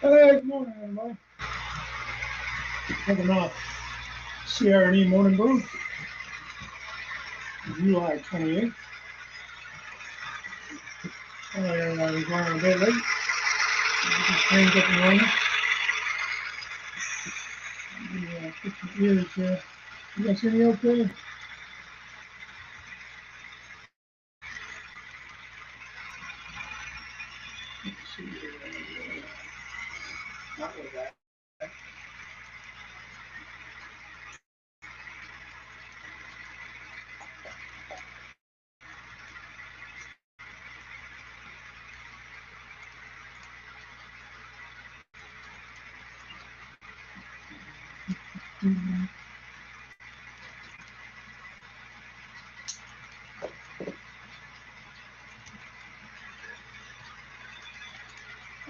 Hey, good morning, everybody. Checking off CR&E Morning Brew, July 28th. I was running a bit late. Just trained up and running. Put some ears here. You guys hear me okay? Let's see here. Not with that.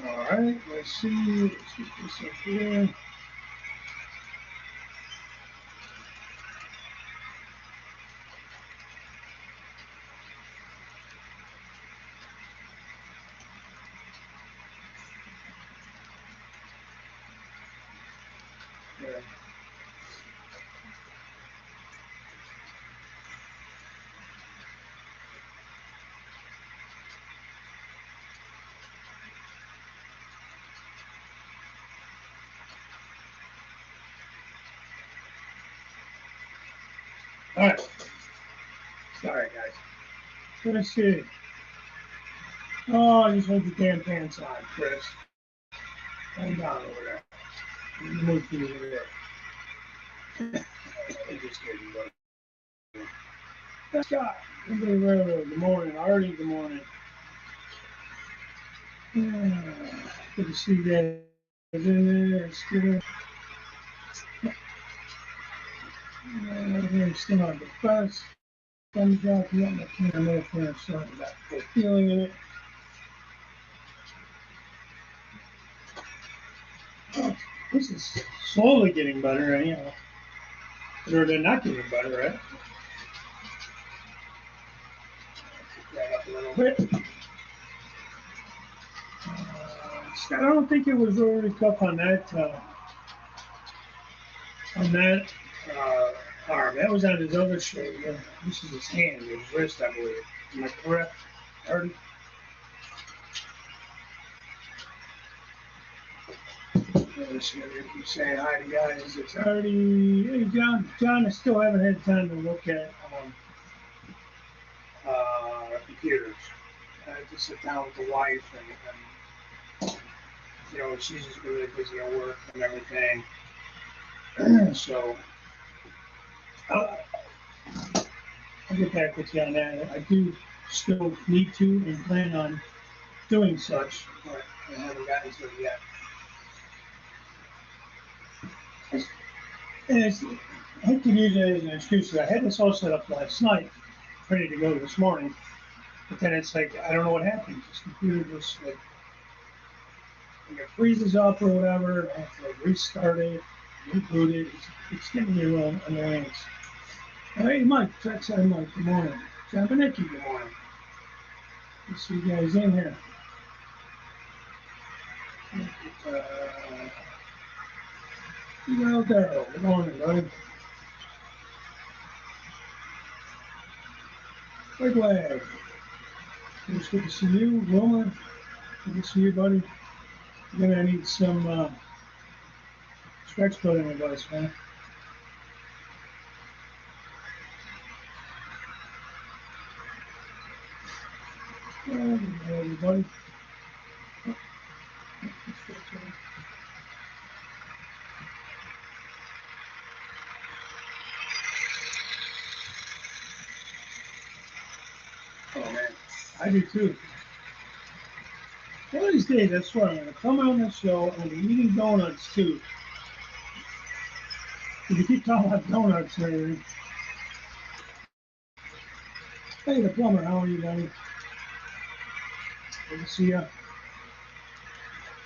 All right, let's see. Let's get this up here. There. All right. Sorry, guys. Let's see. Oh, just hold your damn pants on, Chris. Hold down over there. Move through there. I'm just kidding, but. Scott, good morning. Artie, good morning. Good to see you guys in there. It's good. We're still on the bus. Thumbs up. Yeah, I can't remember if we're starting that full feeling in it. Oh, this is slowly getting better, anyhow. Or they're not getting better, right? Pick that up a little bit. Scott, I don't think it was overly tough on that. Arm. That was on his other shoulder. This is his hand, his wrist, I believe. Am I correct, Artie? Let's see if you say hi to guys. It's Artie. Hey, John. John, I still haven't had time to look at computers. I had to sit down with the wife, and you know, she's just really busy at work and everything. So I'll, I'll get back with you on that. I do still need to and plan on doing such, but I haven't gotten to it yet. And I hate to use it as an excuse. I had this all set up last night, ready to go this morning, but then it's like I don't know what happened. This computer just like it freezes up or whatever. I have to restart it, reboot it. It's getting me a little annoying. Hey, Mike, trackside Mike, good morning. John Benicki, good morning. Let's see you guys in here. Daryl, good morning, buddy. Big leg. It's good to see you, Wilmer. Good to see you, buddy. You're gonna need some stretch coding advice, man. Hello, everybody. Oh man, I do too. One of these days, I swear, I'm gonna come on this show and be eating donuts too. If you keep talking about donuts and everything. Hey, the plumber, how are you, buddy? Good to see you.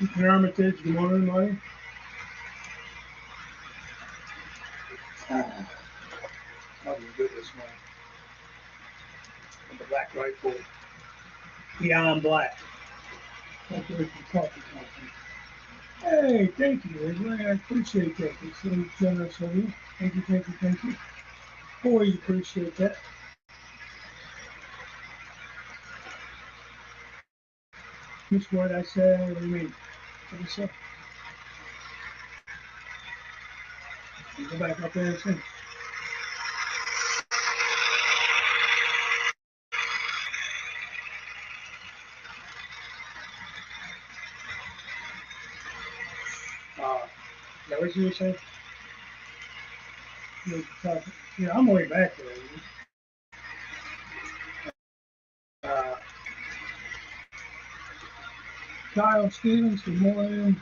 Ethan Armitage, good morning, buddy. That was good this morning. The Black Rifle Beyond Black. Black Rifle Coffee Company. Hey, thank you. I appreciate that. It's so generous of you. Thank you, thank you, thank you. Always appreciate that. Just what I said. What do you mean? What do you say? Go back up there and sing. Is that what you were saying? Yeah, I'm way back there. Uh, Kyle Stevens, good morning.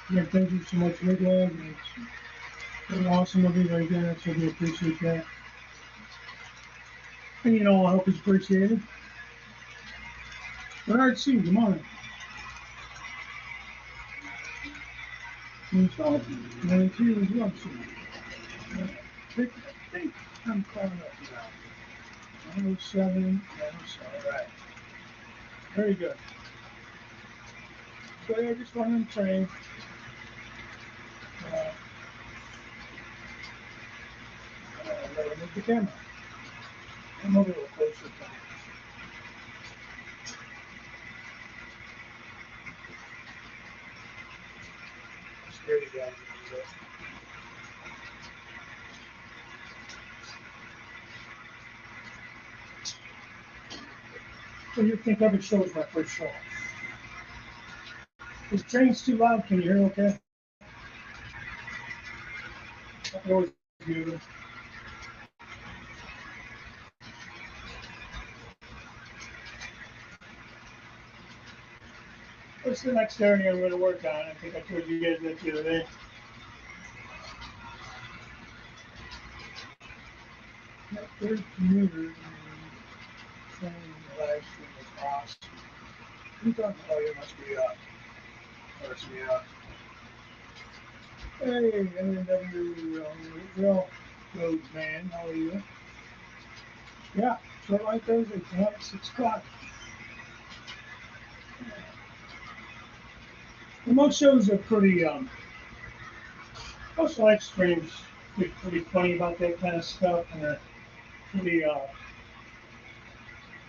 Again, thank you so much, Rick. It's awesome of you right there. I certainly appreciate that. And you know, I hope it's appreciated. Bernard C, good morning. And so, and he was watching. I think I'm calling up now. 107, yes, all right. Very good. So yeah, I just wanted to train. Uh, let me move the camera. I'm a little closer to it. There you go. So you think every show is my first show? Is the train's too loud? Can you hear okay? I can always mute it. What's the next area I'm going to work on? I think I told you guys that the other day. That third commuter and training live stream is awesome. Who thought, oh, you must be up. Must be up. Hey, NW Real Road Man, how are you? Yeah, short light Thursday tonight, 6 o'clock. And most shows are pretty, most live streams get pretty funny about that kind of stuff, and they're pretty,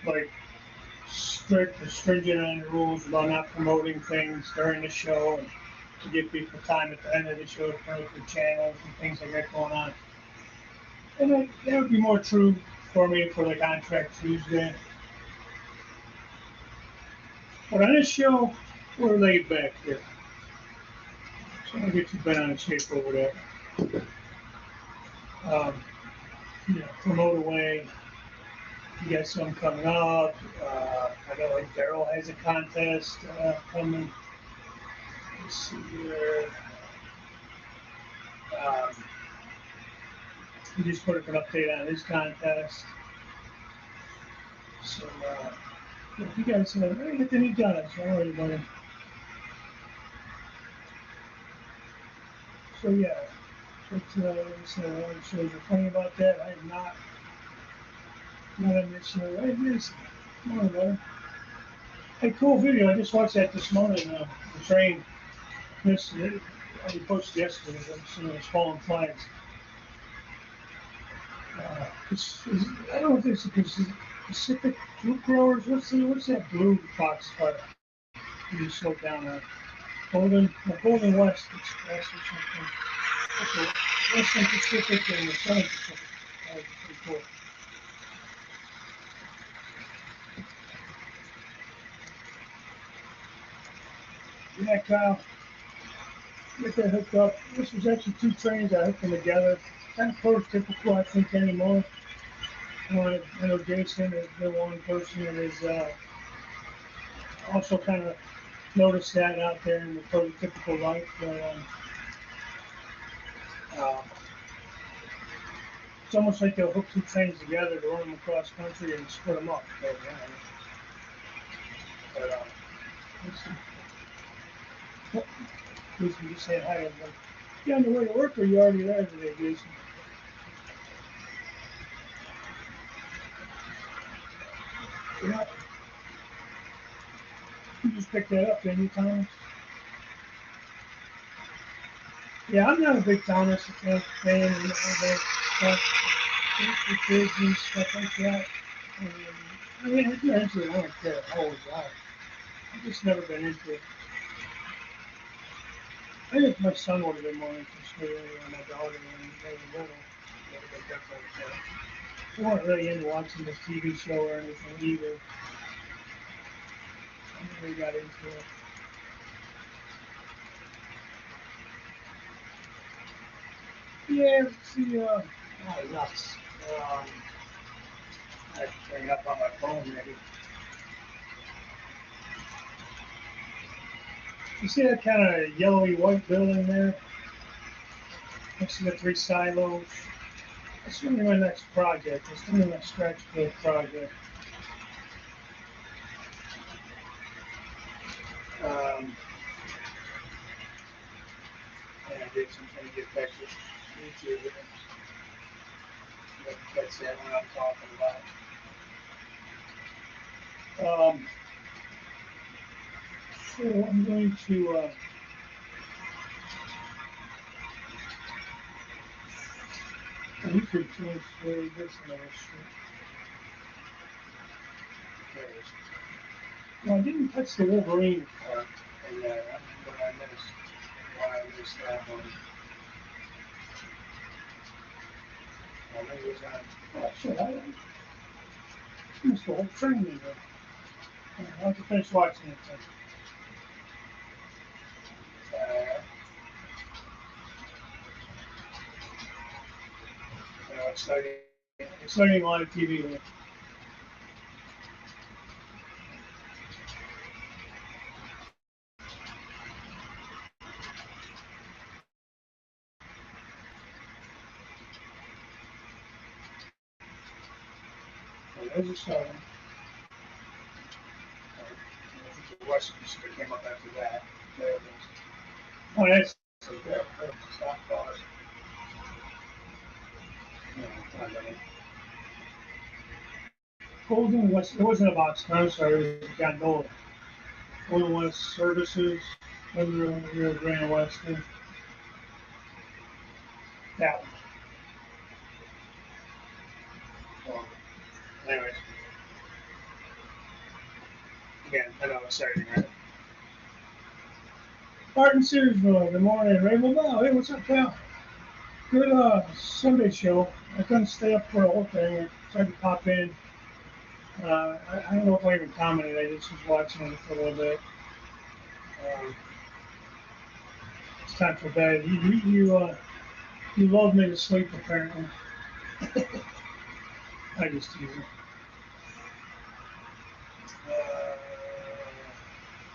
like, strict or stringent on the rules about not promoting things during the show and to give people time at the end of the show to promote their channels and things like that going on. And that would be more true for me for the contract Tuesday. But on this show, we're laid back here. So I'll get you bent out of shape over there. Promote away. You got some coming up. I know like Daryl has a contest coming. Let's see here. Um, he just put up an update on his contest. So if you guys have anything he does, don't worry about him. So yeah, but shows are funny about that. I am not on this show. Hey, this morning, brother. Hey, cool video. I just watched that this morning. The train. This I posted yesterday. Some of those fallen flags. I don't know if it's Pacific Fruit Growers. What's that blue box part? You slow down there. Golden West Express or something. Okay. Western Pacific and the Southern Pacific. That was pretty cool. Yeah, Kyle, get that hooked up. This was actually two trains. I hooked them together. Kind of prototypical, I think, anymore. I know Jason is the one person that is also kind of noticed that out there in the prototypical life. But, uh, it's almost like they'll hook two trains together to run them across country and split them up. But let's see. Jason just said hi. You on the way to work or you already there today, Jason? Yeah. You just picked that up, didn't you, Thomas? Yeah, I'm not a big Thomas fan and all that stuff with kids and stuff like that. Um, I mean, if you're into it, I don't care. I always have. I've just never been into it. I think my son would have been more interested in it, or my daughter when they were little. They would have definitely been. They weren't really into watching the TV show or anything either. I never got into it. Yeah, see, oh, nuts. Um, I have to bring it up on my phone, maybe. You see that kind of yellowy white building there next to the three silos? That's going to be my next project. It's going to be my stretch build project. Um, and I did some trying to get back to YouTube. That's that one I'm talking about. So I'm going to, you could transfer this another street. There it is. Well, I didn't touch the Wolverine part in there. That's what I missed. Why I missed that one. Well, maybe it was on. Oh, shit, I missed the whole train in there. I'll have to finish watching it then. Exciting. Exciting live TV there. Well, there's a southern. The western that came up after that. There it is. Oh, that's okay. Stop pause. No, not really. Golden West. It wasn't about sponsor. It was a gondola. Golden West Services. Rio Grande Western. That one. Well, anyways, again, I know it's Saturday night. Martin Searsville, good morning. Rainbow Bell, hey, what's up, pal? Good Sunday show. I couldn't stay up for the whole thing. I tried to pop in. I don't know if I even commented. I just was watching it for a little bit. Um, it's time for bed. You love me to sleep, apparently. I just tease you. Uh,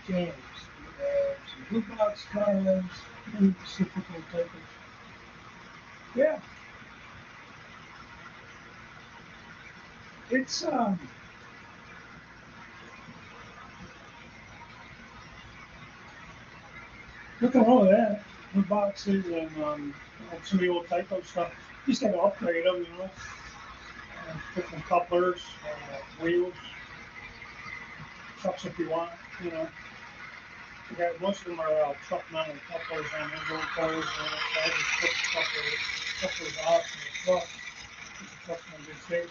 James, some blue box cards, any reciprocal type of. Yeah, it's nothing wrong with that. Blue boxes and some of the old typo stuff. You just got to upgrade them, you know. Put some couplers, wheels, trucks if you want, you know. Most of them are truck mounted couplers on those old cars. So I just put the couplers off in the truck. Keep the truck's in good shape.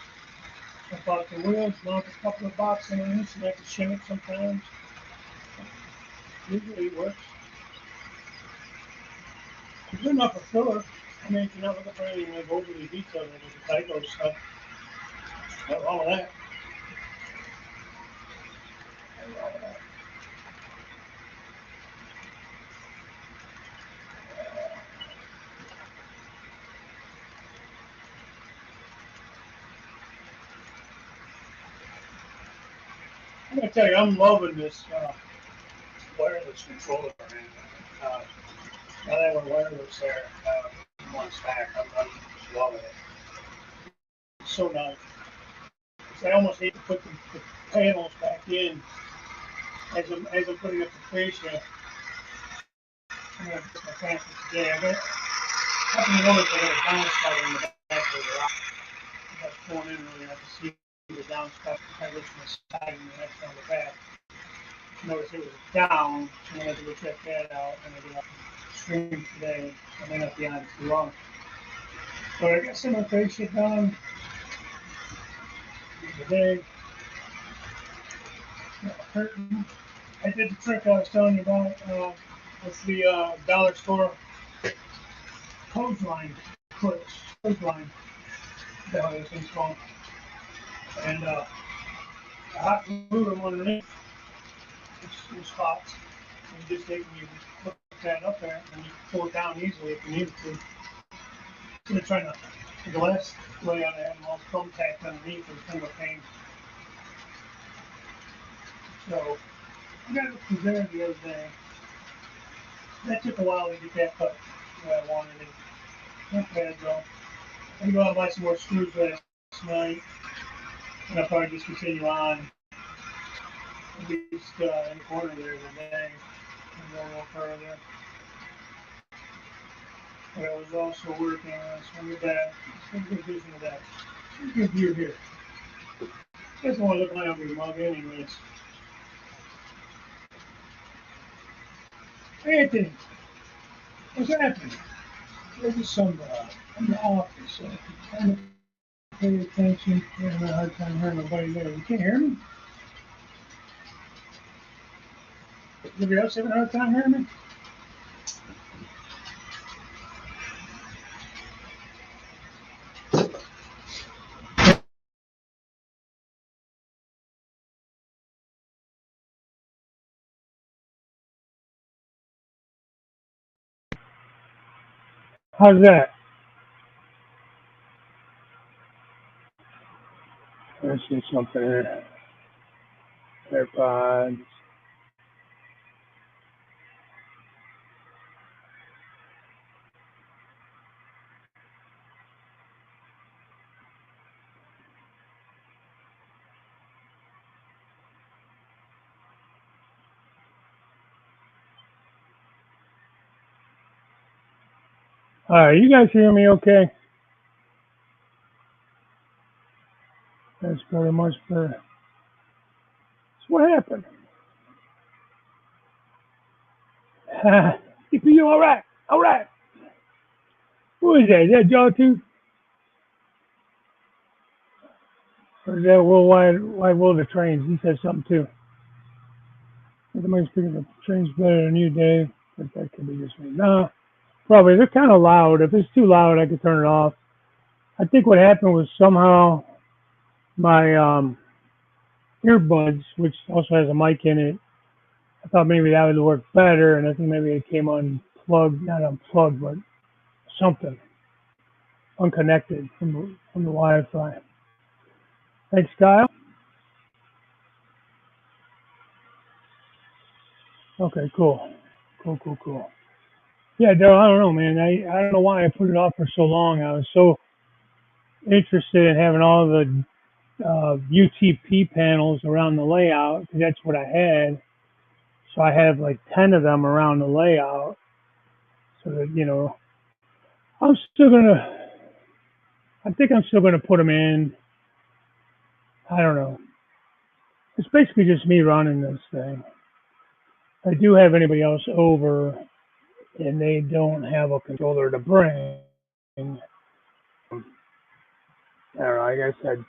I bought the wheels, mount a couple of boxes underneath so I can shim it sometimes. Usually it works. It's good enough for filler. I mean, if you're not looking for anything like overly detailed with the typo stuff, all of that. All of that. I'm gonna tell you, I'm loving this wireless controller. Man. Uh, now that we're wireless there, one stack, I'm just loving it. It's so nice. I almost hate to put the panels back in as I'm putting up the fascia. I'm gonna put my panels today. I can notice I got a downspout in the back of the rock. I was pulling in really, I can see the downspout. I looked from the side and the next on the back. Notice it was down, and I had to go check that out, and I did stream today. I may not be on too long. But I got some of the face shit done today. Curtain. I did the trick I was telling you about with the dollar store clothesline clips. Clothesline. That was things called. And I hot glue them underneath the spots. And you just take and you put that up there and you pull it down easily if you need to. So they're trying to the last layout I had all thumb tacked underneath was kind of a pain. So I got it prepared the other day. That took a while to get that cut the way I wanted it. Not bad though. I'm gonna go out and buy some more screws last night. And I'll probably just continue on at least in the corner there today and go a little further. But I was also working on some of that. Some good vision of that. Some good view here. I just want to look at my ugly mug anyways. Hey Anthony, what's happening? There's a sundial in the office. So I'm trying to pay attention. I'm having a hard time hearing nobody there. You can't hear me? Anybody else having a hard time hearing me? How's that? Let's see something here. AirPods. All right, you guys hear me okay? That's pretty much better. So what happened? CPU, all right, all right. Who is that? Is that Jawtooth? Or is that Wide World of Trains? He said something too. The might speak of the trains better than you, Dave. But that could be just me. No, probably. They're kind of loud. If it's too loud, I could turn it off. I think what happened was somehow my earbuds, which also has a mic in it, I thought maybe that would work better, and I think maybe it came unplugged, not unplugged, but something unconnected from the Wi-Fi. Thanks, Kyle. Okay, cool. Cool. Yeah, Daryl, I don't know, man. I don't know why I put it off for so long. I was so interested in having all the UTP panels around the layout, because that's what I had. So I have like 10 of them around the layout. So that, I'm still gonna, I think I'm still gonna put them in. I don't know. It's basically just me running this thing. If I do have anybody else over and they don't have a controller to bring, I don't know, I guess that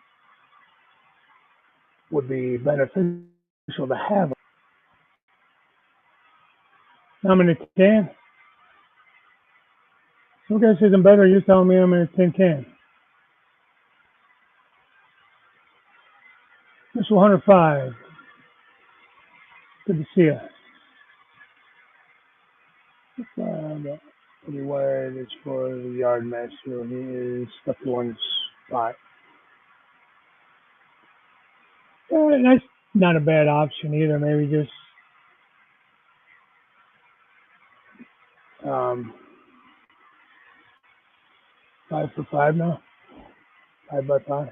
would be beneficial to have them. I'm in a can. Some guys say I'm better. You're telling me I'm in a tin can. Missile 105. Good to see you. Pretty wide is for the yard master. He is stuck to one spot. That's not a bad option either. Maybe just 5 for 5 now. 5 by 5.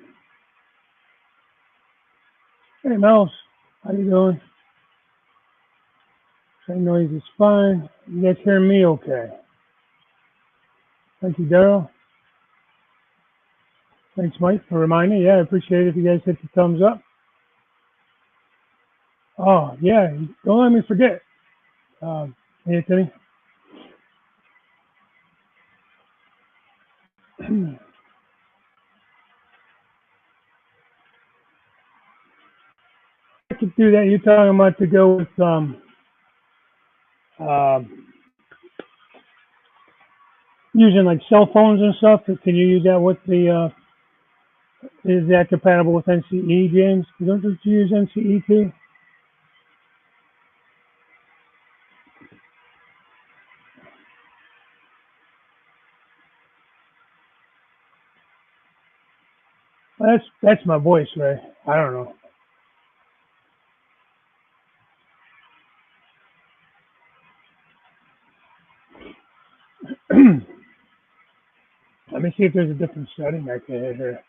Hey, Mouse. How you doing? Train noise is fine. You guys hear me okay? Thank you, Daryl. Thanks, Mike, for reminding me. Yeah, I appreciate it if you guys hit the thumbs up. Oh, yeah. Don't let me forget, Anthony. I could do that. You're talking about to go with uh, using like cell phones and stuff. Can you use that with the? Is that compatible with NCE, James? Don't you use NCE too? Well, that's my voice, Ray. I don't know. Let me see if there's a different setting I can hit here.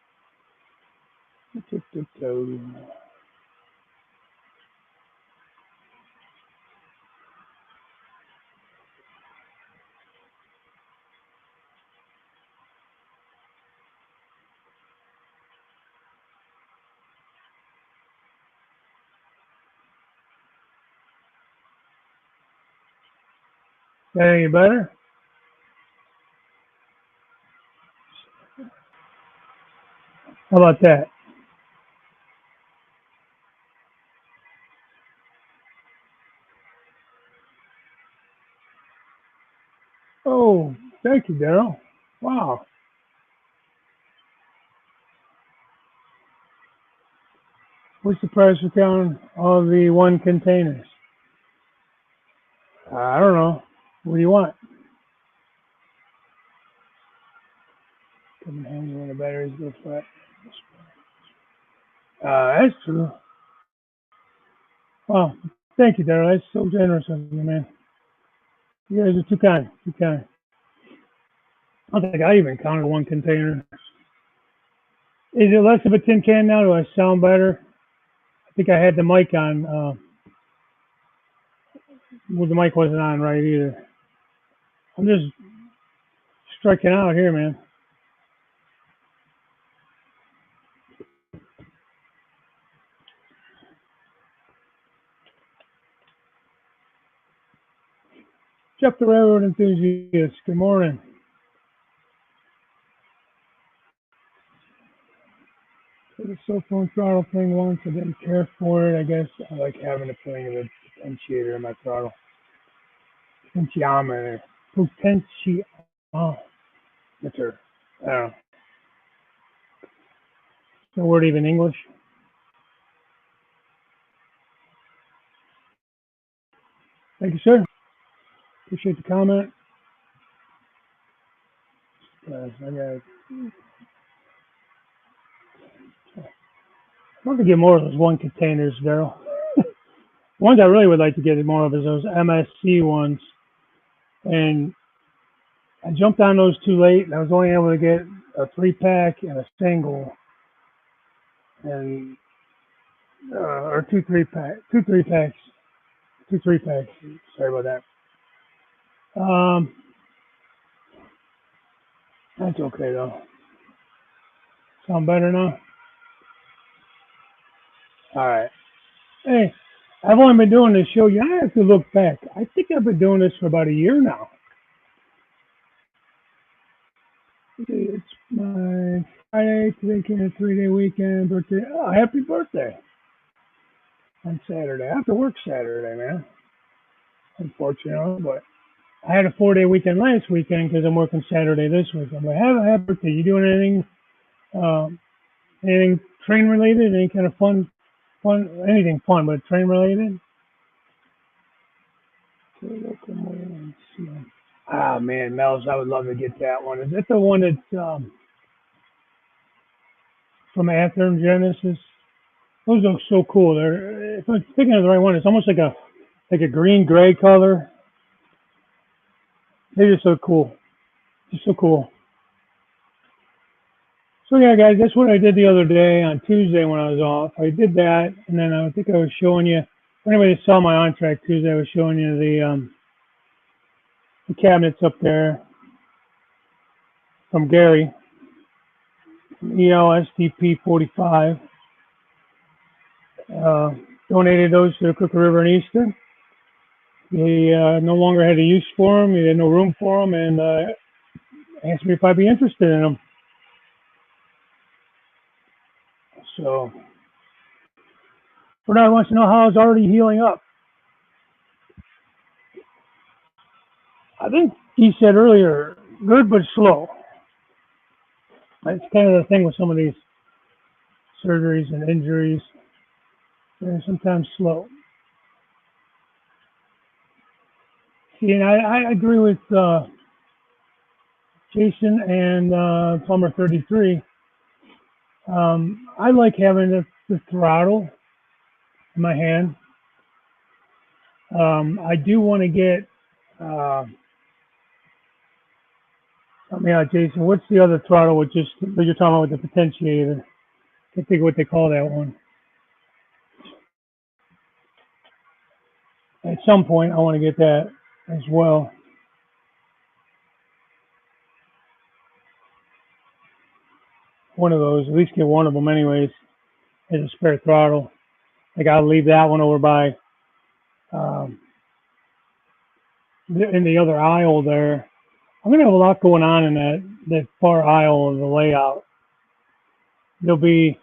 That any better? How about that? Oh, thank you, Daryl. Wow. What's the price per pound of the one containers? I don't know. What do you want? Come handy when the batteries go flat. That's true. Wow. Thank you, Daryl. That's so generous of you, man. You guys are too kind. Too kind. I don't think I even counted one container. Is it less of a tin can now? Do I sound better? I think I had the mic on. Well, the mic wasn't on right either. I'm just striking out here, man. Jeff the Railroad Enthusiast. Good morning. So the cell phone throttle thing once, I didn't care for it. I guess I like having a thing of a potentiator in my throttle. Potentiometer. Potentiometer. I don't know. Is the word even English? Thank you, sir. Appreciate the comment. I want to get more of those one containers, Daryl. Ones I really would like to get more of is those MSC ones. And I jumped on those too late, and I was only able to get a 3-pack and a single, and or two 3-packs. Sorry about that. That's okay though. Sound better now? All right. Hey, I've only been doing this show. I have to look back. I think I've been doing this for about a year now. It's my Friday, today came a 3-day weekend, birthday. Oh, happy birthday on Saturday. I have to work Saturday, man. Unfortunately, but I had a 4-day weekend last weekend because I'm working Saturday this weekend. But have a happy birthday. You doing anything train related? Any kind of fun, anything fun, but train related? Ah, man, Mel's, I would love to get that one. Is that the one that's from Athearn Genesis? Those look so cool. They're, if I'm thinking of the right one, it's almost like a green gray color. They're just so cool. Just so cool. So yeah, guys, that's what I did the other day on Tuesday when I was off. I did that, and then I think I was showing you. For anybody that saw my on track Tuesday, I was showing you the cabinets up there from Gary, ELSTP 45. Donated those to the Crooked River in Easton. He no longer had a use for them. He had no room for them, and asked me if I'd be interested in them. So Bernard wants to know how it's already healing up. I think he said earlier, good but slow. That's kind of the thing with some of these surgeries and injuries. They're sometimes slow. See, and I agree with Jason and Plumber 33. I like having the throttle in my hand. I do want to get, Jason, what's the other throttle with just, what you're talking about with the potentiator? I can't think of what they call that one. At some point, I want to get that as well. One of those, at least get one of them anyways, as a spare throttle. Like I'll leave that one over by, in the other aisle there. I'm gonna have a lot going on in that far aisle of the layout. There'll be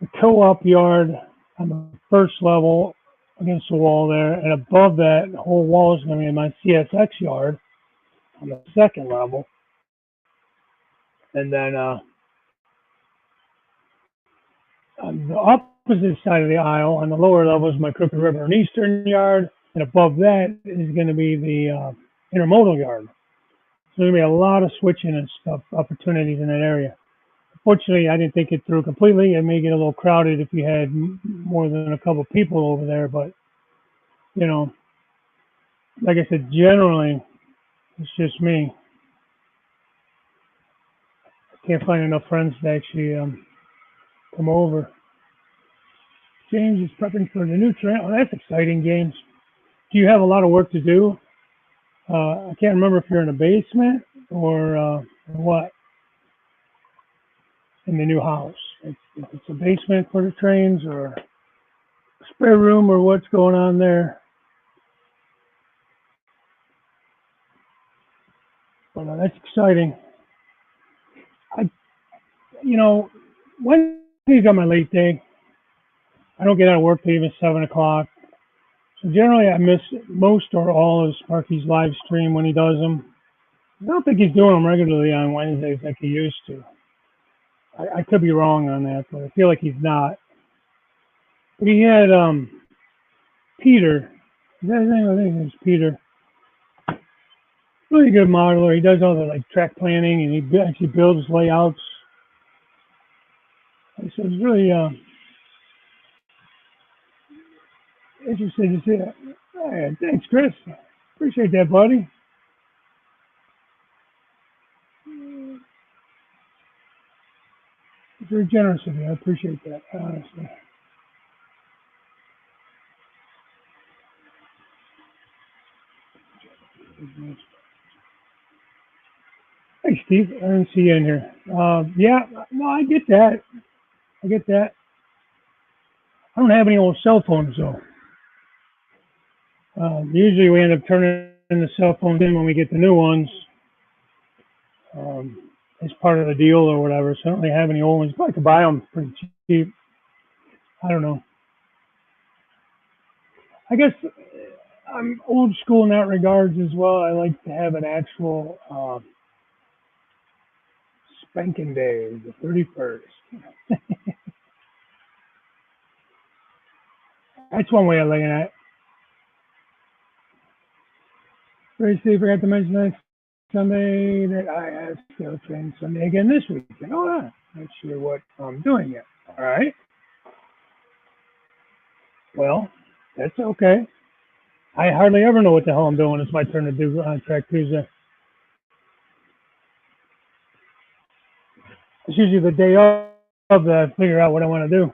the co-op yard on the first level against the wall there, and above that, the whole wall is going to be my CSX yard on the second level. And then on the opposite side of the aisle, on the lower level, is my Crooked River and Eastern yard, and above that is going to be the intermodal yard. So there's going to be a lot of switching and stuff, opportunities in that area. Fortunately, I didn't think it through completely. It may get a little crowded if you had more than a couple people over there, but, you know, like I said, generally, it's just me. I can't find enough friends to actually come over. James is prepping for the new train. Oh, that's exciting, James. Do you have a lot of work to do? I can't remember if you're in a basement or what in the new house. If it's a basement for the trains or a spare room or what's going on there. But that's exciting. Wednesday's on my late day. I don't get out of work till even 7 o'clock. So generally I miss most or all of Sparky's live stream when he does them. I don't think he's doing them regularly on Wednesdays like he used to. I could be wrong on that, but I feel like he's not. But he had Peter. Is that his name? I think it's Peter. Really good modeler. He does all the track planning and he actually builds layouts. So it's really interesting to see that. Hey, thanks, Chris. Appreciate that, buddy. It's very generous of you. I appreciate that, honestly. Hey, Steve. I didn't see you in here. Yeah, no, I get that. I don't have any old cell phones, though. Usually we end up turning the cell phones in when we get the new ones. As part of the deal or whatever. So I don't really have any old ones. But I could buy them pretty cheap. I don't know. I guess I'm old school in that regards as well. I like to have an actual spanking day, the 31st. That's one way of looking at it. Very Steve, forgot to mention next Sunday that I have still train Sunday again this week. And not sure what I'm doing yet. All right. Well, that's okay. I hardly ever know what the hell I'm doing. It's my turn to do on Track Tuesday. It's usually the day of that I figure out what I want to do.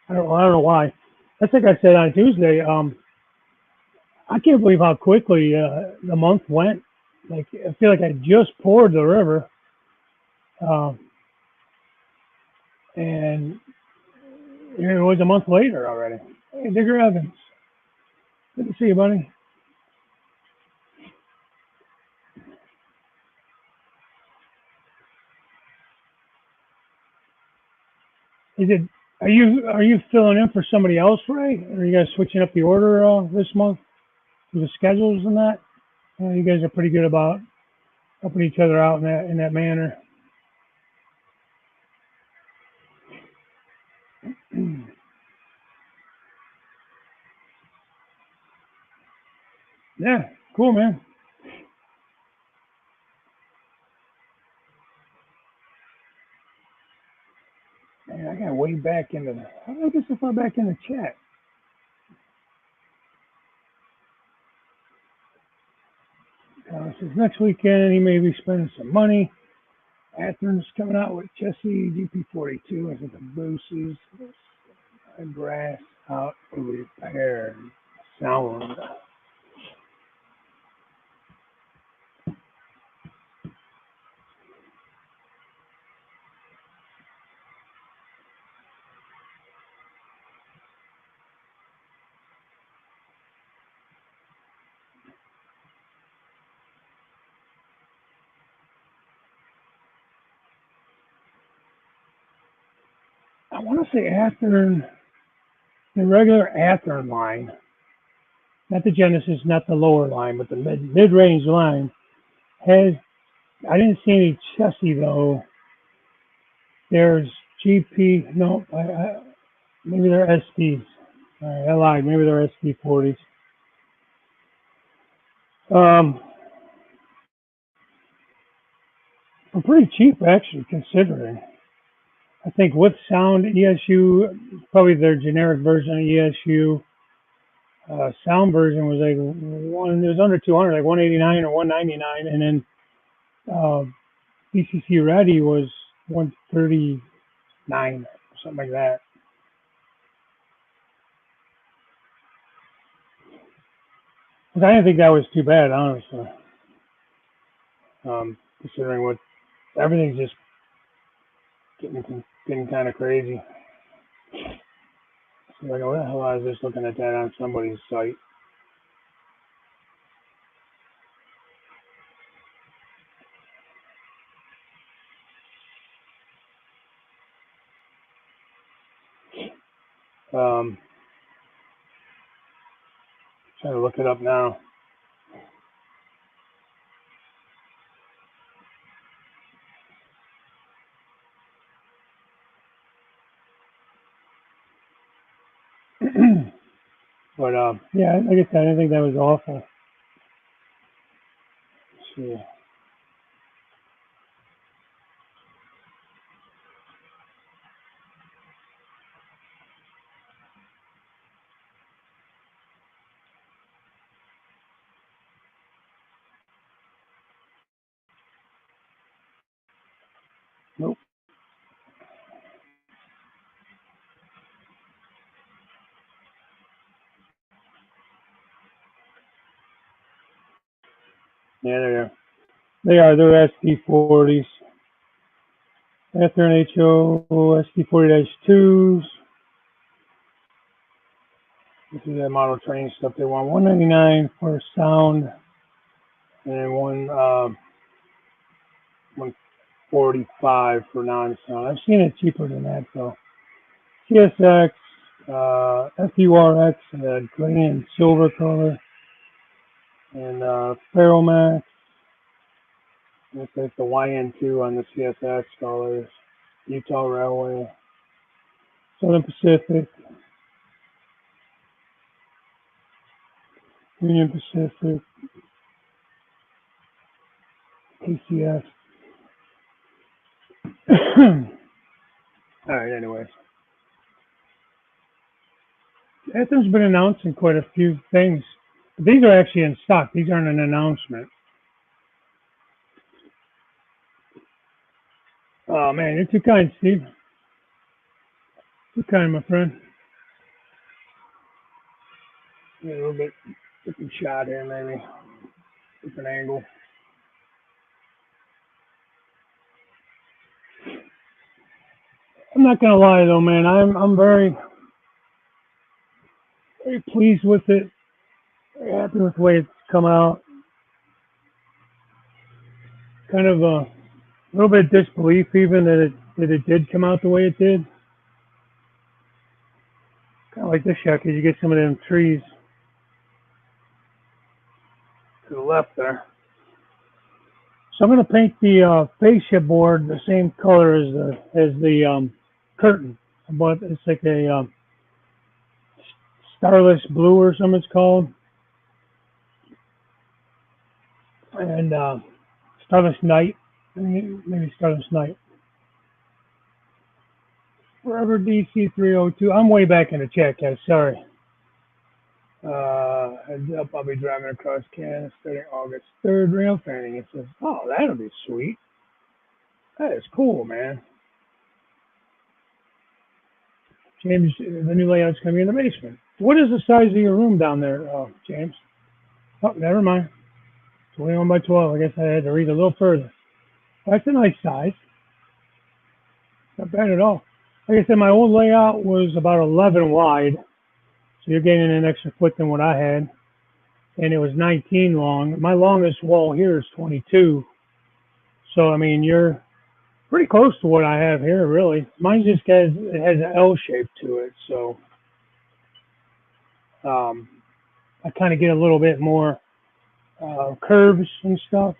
I don't know why. That's like I said on Tuesday. I can't believe how quickly the month went. Like I feel like I just poured the river, and here it was a month later already. Hey, Digger Evans, good to see you, buddy. Is it? Are you filling in for somebody else, Ray? Are you guys switching up the order this month with the schedules and that? You guys are pretty good about helping each other out in that manner. Yeah, cool, man. Man, I got way back into the. How did I get so far back in the chat? Says next weekend he may be spending some money. Athens coming out with Jesse GP42. I think the Booses grass out repair sound. I want to say Athern, the regular Athern line, not the Genesis, not the lower line, but the mid-range line has. I didn't see any chassis though. There's GP. No, maybe they're SPs. All right, I lied. Maybe they're SP40s. Um, for pretty cheap actually, considering. I think with sound ESU, probably their generic version of ESU. Sound version was like one. It was under 200, like 189 or 199, and then BCC Ready was 139 or something like that. But I didn't think that was too bad, honestly. Considering what everything's just getting kind of crazy. So like, what the hell? I was just looking at that on somebody's site. Trying to look it up now. But yeah, like I said, I think that was awful. Let's see. Nope. Yeah, they are. They're SD40s. After an HO SD40-2s. This is that model train stuff. They want 199 for sound, and 145 for non-sound. I've seen it cheaper than that though. CSX, FURX, gray and silver color, and Ferromax. Looks like the YN2 on the CSX colors. Utah Railway, Southern Pacific, Union Pacific, KCS. All right, anyways. Athens been announcing quite a few things. These are actually in stock. These aren't an announcement. Oh, man, you're too kind, Steve. Too kind, my friend. Get a little bit different shot here, maybe. Different angle. I'm not gonna lie though, man. I'm very pleased with it. Very happy with the way it's come out. Kind of a little bit of disbelief even that it did come out the way it did. I like this shot because you get some of them trees to the left there. So I'm going to paint the fascia board the same color as the curtain, but it's like a starless blue or something it's called, and starless night, maybe starless night. Forever DC 302. I'm way back in the chat, guys. Sorry. Heads up, I'll be driving across Canada starting August 3rd. Rail fanning. It says, oh, that'll be sweet. That is cool, man. James, the new layout's coming in the basement. What is the size of your room down there, James? Oh, never mind. 21 by 12. I guess I had to read a little further. That's a nice size. Not bad at all. Like I said, my old layout was about 11 wide. So you're getting an extra foot than what I had. And it was 19 long. My longest wall here is 22. So, I mean, you're pretty close to what I have here, really. Mine just has an L shape to it. So, I kind of get a little bit more curves and stuff,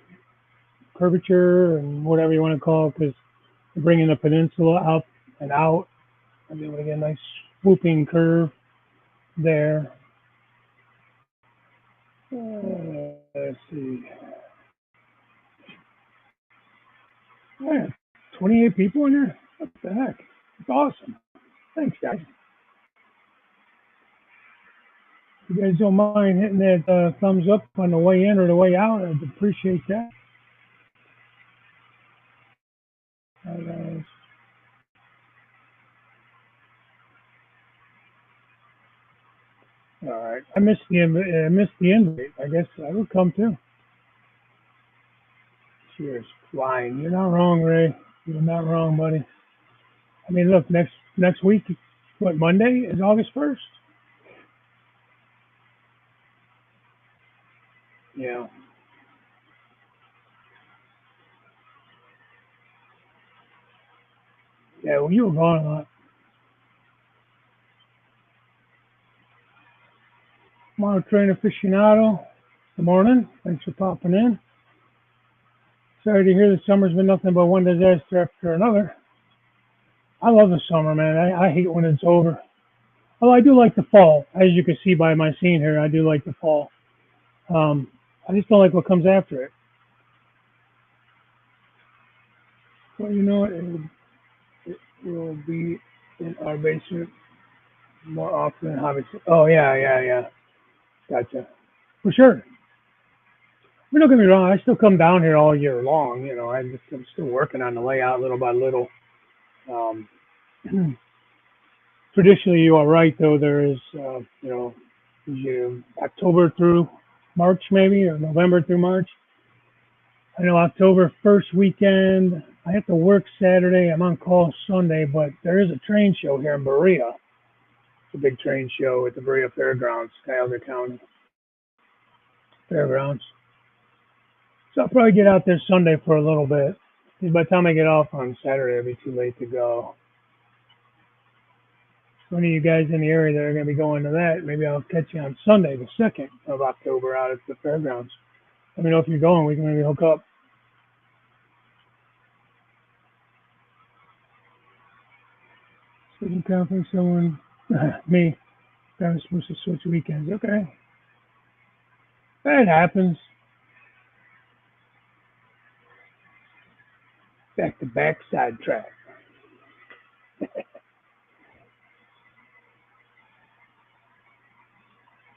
curvature and whatever you want to call it, because you're bringing the peninsula up and out. I'm able to get a nice swooping curve there. Let's see. Yeah, 28 people in there? What the heck? It's awesome. Thanks, guys. If you guys don't mind hitting that thumbs up on the way in or the way out, I'd appreciate that. All right. I missed the invite. I guess I would come too. Cheers. Flying. You're not wrong, Ray. You're not wrong, buddy. I mean, look, next week, what, Monday is August 1st? Yeah. Yeah, well, you were gone a lot. Mono Train Aficionado. Good morning. Thanks for popping in. Sorry to hear the summer's been nothing but one disaster after another. I love the summer, man. I hate when it's over. Although I do like the fall. As you can see by my scene here, I do like the fall. I just don't like what comes after it. Well, you know what? It will be in our basement more often than hobby. Oh, yeah. Gotcha. For sure. I mean, don't get me wrong. I still come down here all year long. You know, I'm still working on the layout little by little. Traditionally, you are right, though. There is, October through March, maybe, or November through March. I know October 1st weekend, I have to work Saturday. I'm on call Sunday, but there is a train show here in Berea. It's a big train show at the Berea Fairgrounds, Cuyahoga County Fairgrounds. So I'll probably get out there Sunday for a little bit. Because by the time I get off on Saturday, it'll be too late to go. So any of you guys in the area that are going to be going to that, maybe I'll catch you on Sunday, the 2nd of October, out at the fairgrounds. Let me know if you're going. We can maybe hook up. Switching conference, someone, me, I was supposed to switch weekends. Okay. That happens. Back to back sidetrack.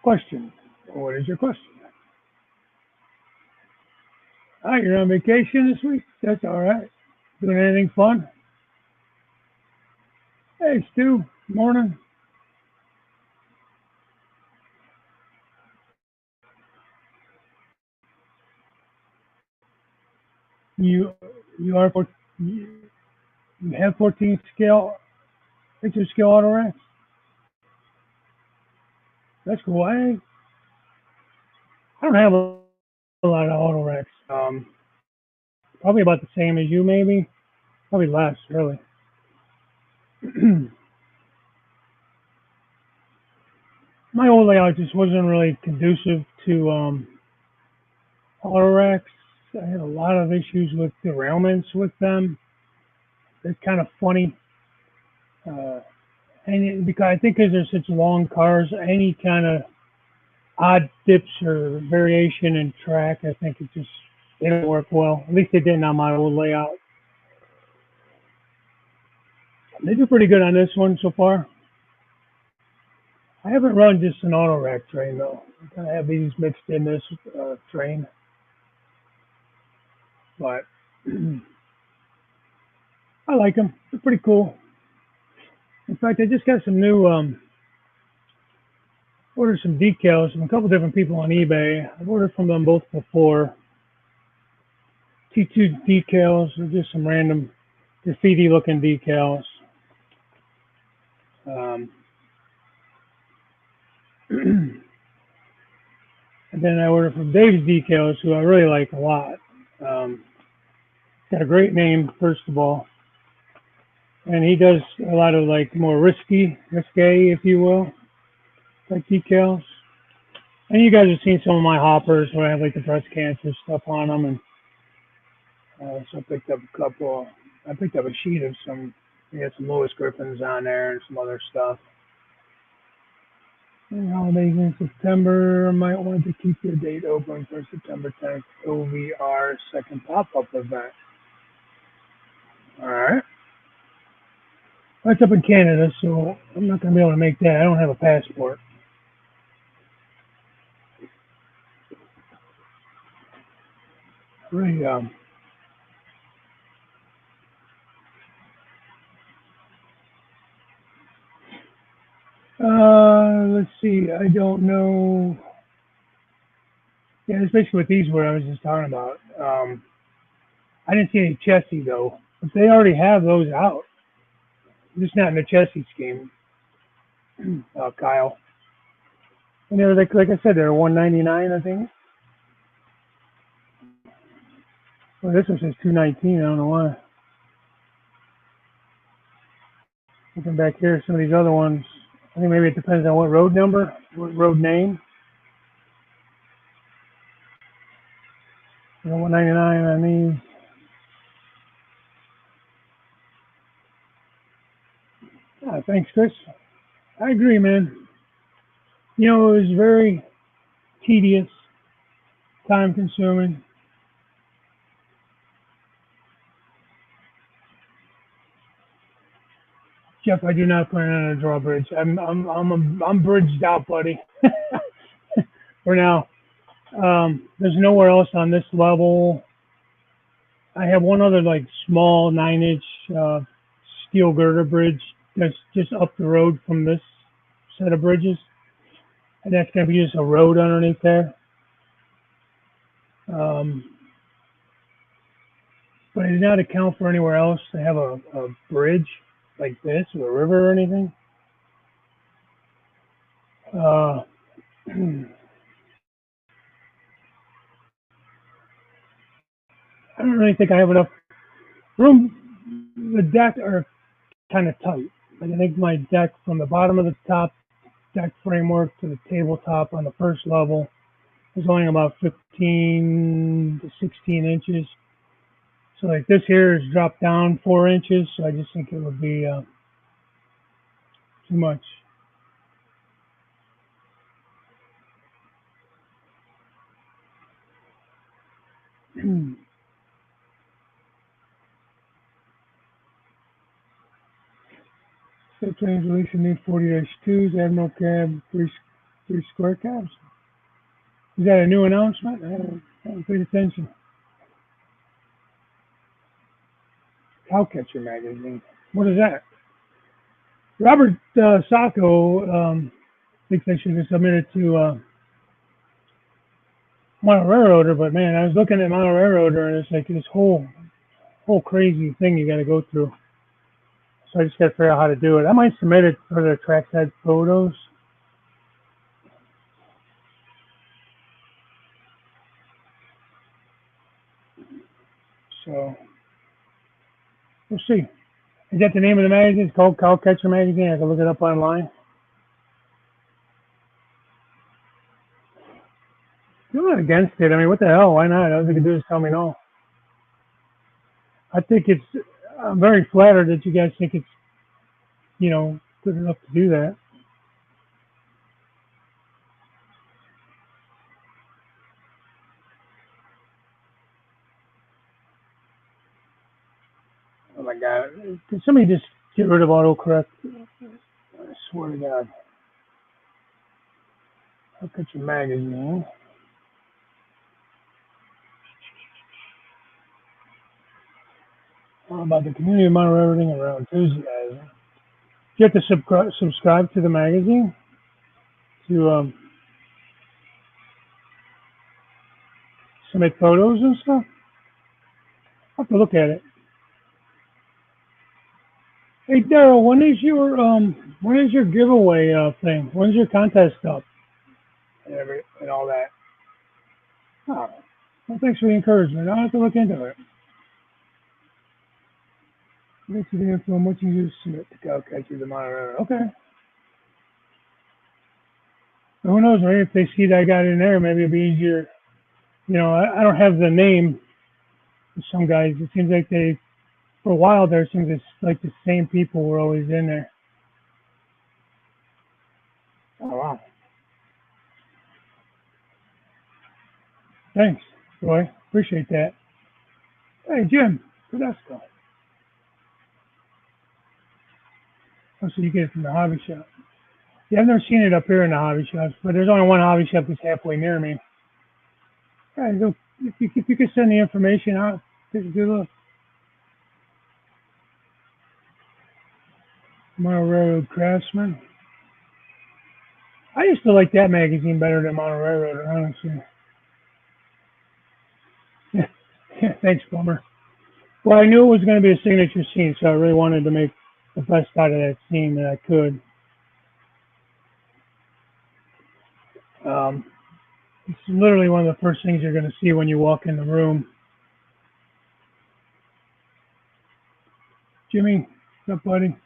Question. What is your question? Ah, you're on vacation this week? That's all right. Doing anything fun? Hey, Stu. Morning. You have 14 scale, picture scale auto racks? That's cool. I don't have a lot of auto racks. Probably about the same as you, maybe. Probably less, really. my old layout just wasn't really conducive to auto racks. I had a lot of issues with derailments with them. They're kind of funny. Uh, because I think because they're such long cars, any kind of odd dips or variation in track, I think they don't work well. At least they didn't on my old layout. They do pretty good on this one so far. I haven't run just an auto rack train though. I kind of have these mixed in this train, but I like them. They're pretty cool. In fact, I just got some new ordered some decals from a couple different people on eBay. I've ordered from them both before. T2 decals, or just some random graffiti looking decals. Um, and then I ordered from Dave's Decals, who I really like a lot. Got a great name, first of all. And he does a lot of like more risque, if you will, like decals. And you guys have seen some of my hoppers where I have like the breast cancer stuff on them. And so I picked up a couple. I picked up a sheet of some. We had some Louis Griffins on there and some other stuff. And holidays in September. I might want to keep the date open for September 10th OVR second pop-up event. All right. That's up in Canada, so I'm not going to be able to make that. I don't have a passport. Really, let's see. I don't know. Yeah, that's basically what these were I was just talking about. I didn't see any chassis though, but they already have those out. Just not in the chassis scheme, Kyle. And they were like I said, they're $199, I think. Well, this one says $219. I don't know why. Looking back here, some of these other ones. I think maybe it depends on what road number, what road name. You know, $199 on these. Thanks, Chris. I agree, man. You know, it was very tedious, time consuming. Jeff, I do not plan on a drawbridge. I'm bridged out, buddy. For now. There's nowhere else on this level. I have one other like small 9-inch steel girder bridge that's just up the road from this set of bridges, and that's going to be just a road underneath there. But it did not account for anywhere else to have a bridge like this or a river or anything. I don't really think I have enough room. The deck are kind of tight. Like I think my deck from the bottom of the top deck framework to the tabletop on the first level is only about 15 to 16 inches. So like this here is dropped down 4 inches. So I just think it would be too much. So trains releasing new 40-2s, Admiral Cab, three square cabs. Is that a new announcement? I haven't paid attention. Cowcatcher magazine. What is that? Robert Sacco thinks I should have submitted to Model Railroader, but man, I was looking at Model Railroader and it's like this whole crazy thing you got to go through. So I just got to figure out how to do it. I might submit it for the trackside photos. So we'll see. Is that the name of the magazine? It's called Cowcatcher Magazine. I can look it up online. I'm not against it. I mean, what the hell? Why not? All you can do is tell me no. I think it's. I'm very flattered that you guys think it's, good enough to do that. Oh my god! Can somebody just get rid of autocorrect? I swear to God. Look at your magazine. All about the community of Monterey, everything around enthusiasm. You have to subscribe to the magazine to submit photos and stuff. I'll have to look at it. Hey Daryl, when is your giveaway thing? When's your contest up and all that? Oh, well, thanks for the encouragement. I'll have to look into it. Thanks for the info on what you use to submit to calculate the monitor. Okay. Who knows? Maybe if they see that I got in there, maybe it'll be easier. I don't have the name of some guys. It seems like for a while there, it seems it's like the same people were always in there. Oh, wow. Thanks, Roy. Appreciate that. Hey, Jim. Tedesco. Oh, so you get it from the hobby shop. Yeah, I've never seen it up here in the hobby shops, but there's only one hobby shop that's halfway near me. Yeah, if you could send the information out, take a good look. Mono Railroad Craftsman. I used to like that magazine better than Mono Railroad, honestly. Yeah, yeah, thanks, Bummer. Well, I knew it was going to be a signature scene, so I really wanted to make the best out of that scene that I could. Um, it's literally one of the first things you're going to see when you walk in the room. Jimmy, what's up, buddy?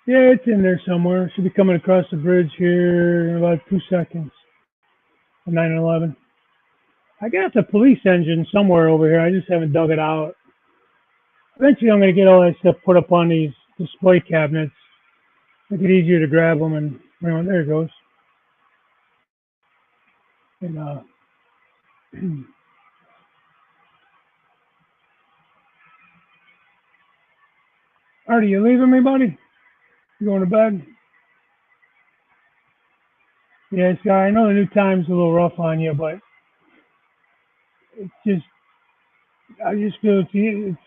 Yeah, it's in there somewhere. Should be coming across the bridge here in about 2 seconds. 9/11. I got the police engine somewhere over here. I just haven't dug it out. Eventually, I'm going to get all that stuff put up on these display cabinets. Make it easier to grab them, and there it goes. And Artie, you leaving me, buddy? You going to bed? Yeah, sorry. I know the new time's a little rough on you, but it's just, I just feel it's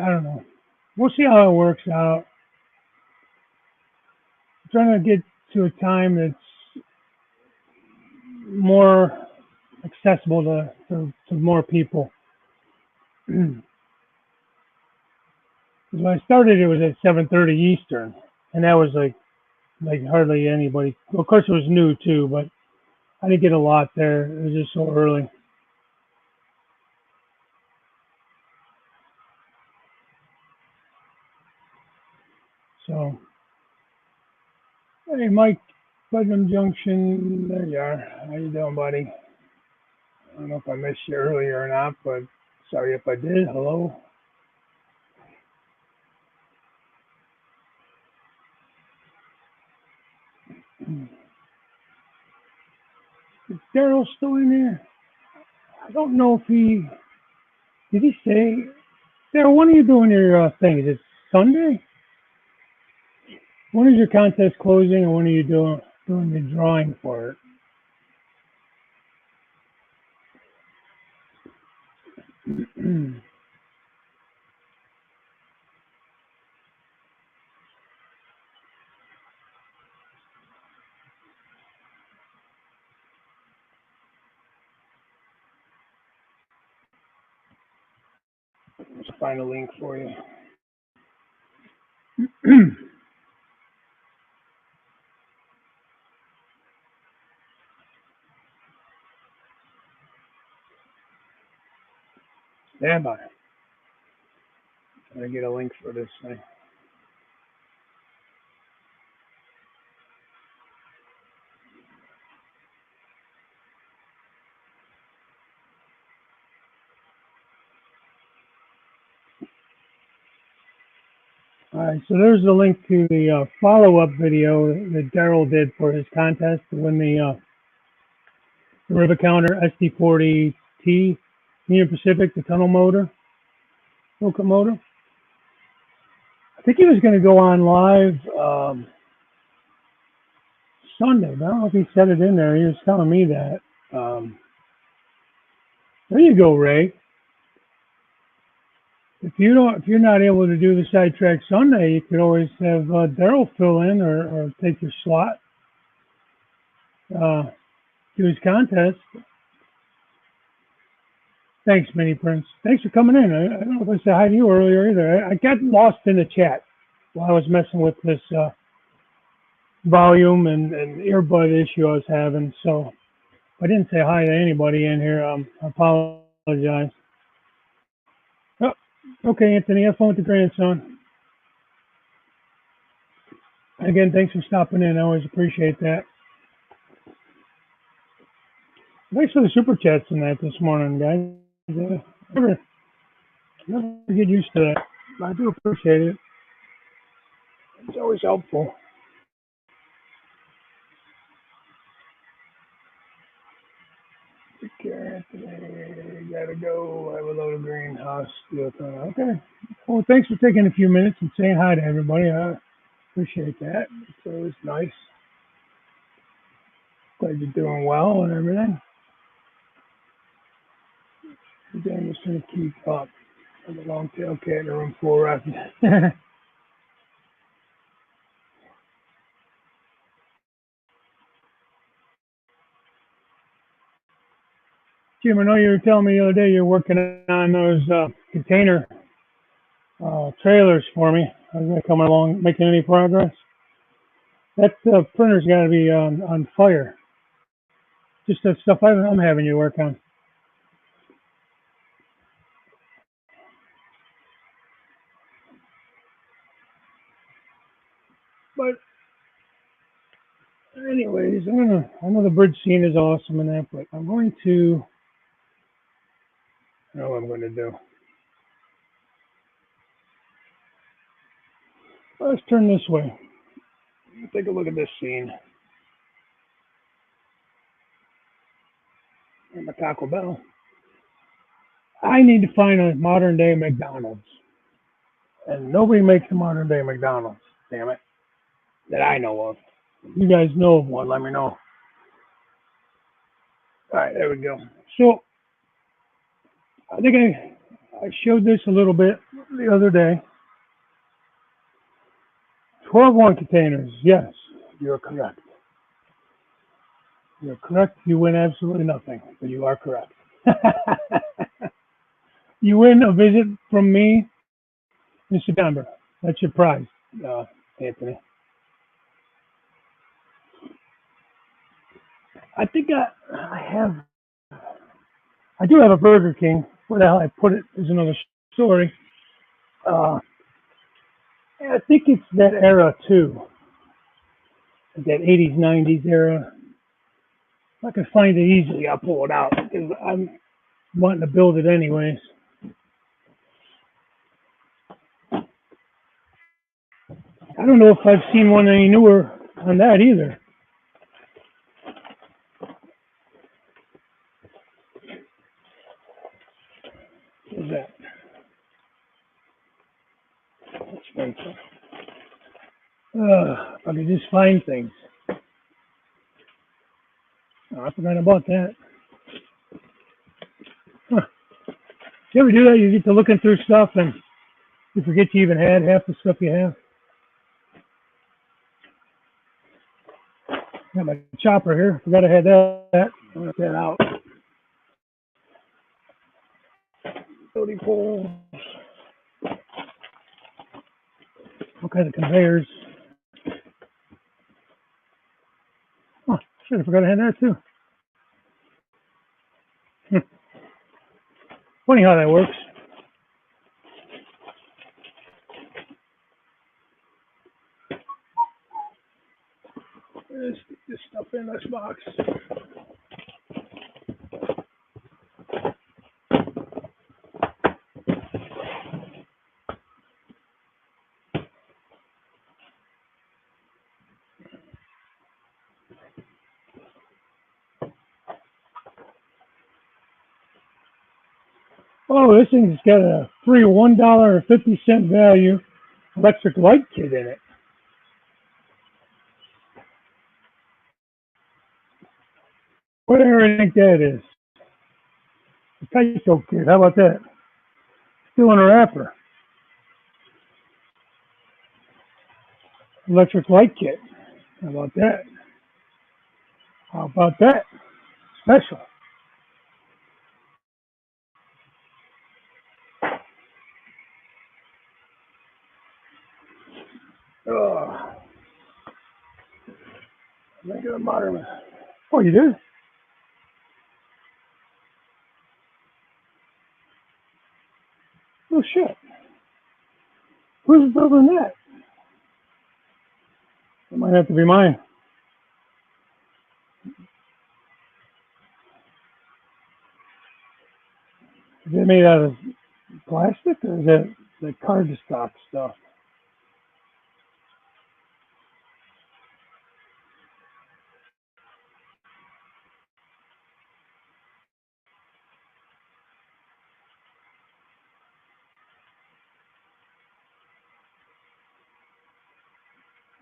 I don't know. We'll see how it works out. I'm trying to get to a time that's more accessible to more people. Because when I started, it was at 7:30 Eastern, and that was like hardly anybody. Well, of course, it was new too, but I didn't get a lot there. It was just so early. So, hey, Mike, Putnam Junction. There you are. How you doing, buddy? I don't know if I missed you earlier or not, but sorry if I did. Hello. Is Daryl still in there? I don't know if did he say. Daryl, when are you doing your thing? Is it Sunday? When is your contest closing, and when are you doing the drawing for it? Let's find a link for you. Stand by. Trying to get a link for this thing. All right, so there's the link to the follow-up video that Daryl did for his contest to win the River Counter SD40T Union Pacific, the tunnel motor, locomotive. I think he was going to go on live Sunday, but I don't know if he said it in there. He was telling me that. There you go, Ray. If you're not able to do the sidetrack Sunday, you could always have Daryl fill in or take your slot. Do his contest. Thanks, Mini Prince. Thanks for coming in. I don't know if I said hi to you earlier either. I got lost in the chat while I was messing with this volume and earbud issue I was having. So if I didn't say hi to anybody in here, I apologize. Oh, okay, Anthony, have fun with the grandson. Again, thanks for stopping in. I always appreciate that. Thanks for the super chats and that this morning, guys. Never get used to that. I do appreciate it. It's always helpful. Take care, Anthony. Gotta go. Have a load of greenhouse. Okay. Well, thanks for taking a few minutes and saying hi to everybody. I appreciate that. It's always nice. Glad you're doing well and everything. Again, just gonna keep up. I'm a long tail cat in a room full of rats. Jim, I know you were telling me the other day you're working on those container trailers for me. How's that coming along? Making any progress? That printer's got to be on fire. Just that stuff I'm having you work on. But anyways, I know the bridge scene is awesome and that, but I know what I'm going to do. Let's turn this way. Take a look at this scene. And the Taco Bell. I need to find a modern day McDonald's. And nobody makes a modern day McDonald's, damn it, that I know of. If you guys know of one, let me know. All right, there we go. So I think I showed this a little bit the other day. 12-1 containers. Yes, you're correct. You're correct. You win absolutely nothing, but you are correct. You win a visit from me in September. That's your prize, Anthony. I think I do have a Burger King. Where the hell I put it is another story. I think it's that era too. That 80s, 90s era. If I can find it easily, I'll pull it out because I'm wanting to build it anyways. I don't know if I've seen one any newer on that either. What's that? That's very cool. If I could just find things. Oh, I forgot about that. Huh. You ever do that? You get to looking through stuff and you forget you even had half the stuff you have. Got my chopper here. Forgot I had that. I'll get that out. 30 poles. All kinds of conveyors. Oh, shit, I forgot I had that too. Funny how that works. Let's stick this stuff in this box. Oh, this thing's got a free $1.50 value electric light kit in it. Whatever I think that is. A Tyco kit. How about that? Still in a wrapper. Electric light kit. How about that? How about that? Special. Oh, make it a modern one. Oh, you do? Oh, shit. Who's building that? It might have to be mine. Is it made out of plastic or is it the cardstock stuff?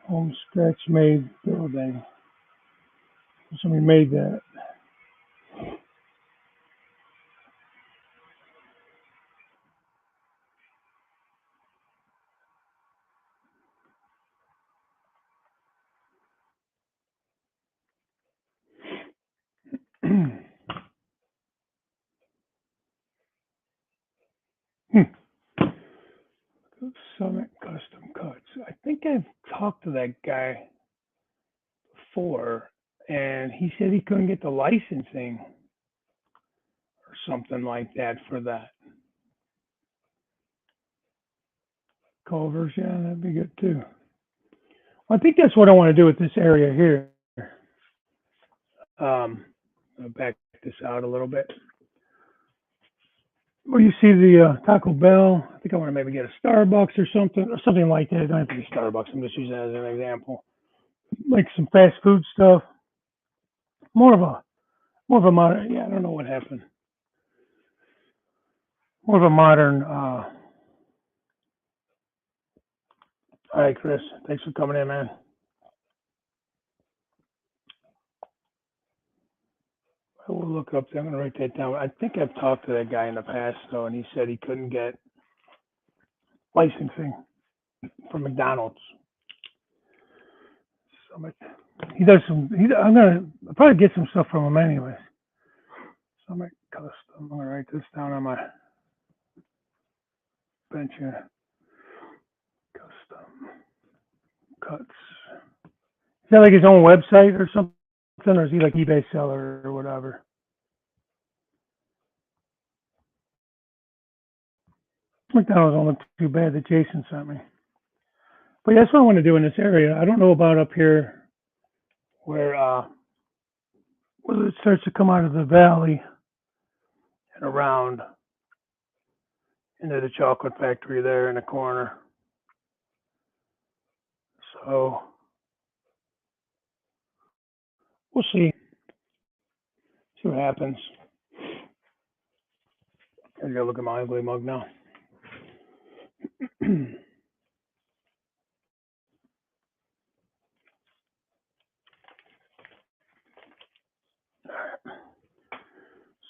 Home scratch made building. Somebody made that. Summit Custom Cuts. I think I've talked to that guy before, and he said he couldn't get the licensing or something like that for that. Culvers, yeah, that'd be good too. I think that's what I want to do with this area here. I'll back this out a little bit. Where you see the Taco Bell, I think I want to maybe get a Starbucks or something like that. It don't have to be Starbucks. I'm just using that as an example. Like some fast food stuff. More of a more of a modern. Yeah, I don't know what happened. More of a modern. All right, Chris. Thanks for coming in, man. I will look up. I'm gonna write that down. I think I've talked to that guy in the past though, and he said he couldn't get licensing from McDonald's. So he does some. I'm gonna I'll probably get some stuff from him anyway. Summit Custom. I'm gonna write this down on my bench here. Custom cuts. Is that like his own website or something, or is he like eBay seller or whatever? McDonald's don't look too bad that Jason sent me. But yeah, that's what I want to do in this area. I don't know about up here where it starts to come out of the valley and around into the chocolate factory there in the corner. So we'll see. See what happens. I gotta look at my ugly mug now.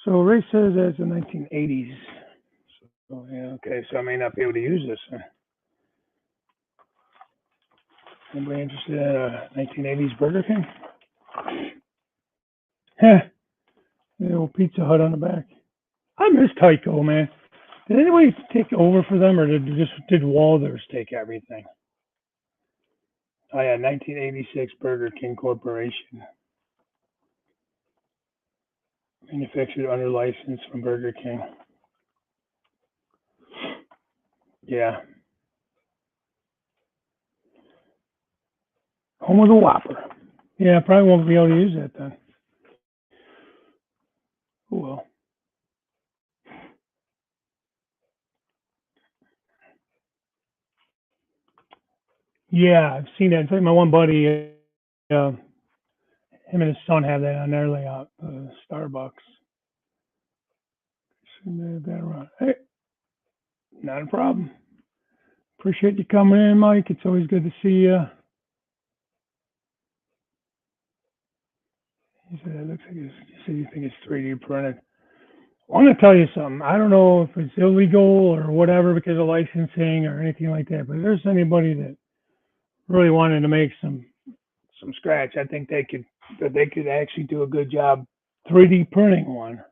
So Ray says that's the 1980s. So yeah, okay. So I may not be able to use this. Anybody interested in a 1980s Burger King? Heh, the old Pizza Hut on the back. I miss Tyco, man. Did anybody take over for them, or did Walders take everything? Oh yeah, 1986 Burger King Corporation, manufactured under license from Burger King. Yeah, home of the Whopper. Yeah, I probably won't be able to use that then. Oh well. Yeah, I've seen that. In fact, my one buddy, him and his son have that on their layout. Starbucks. Hey, not a problem. Appreciate you coming in, Mike. It's always good to see you. He said it looks like you said you think it's 3D printed. I want to tell you something. I don't know if it's illegal or whatever because of licensing or anything like that. But if there's anybody that really wanted to make some scratch, I think they could actually do a good job 3D printing one,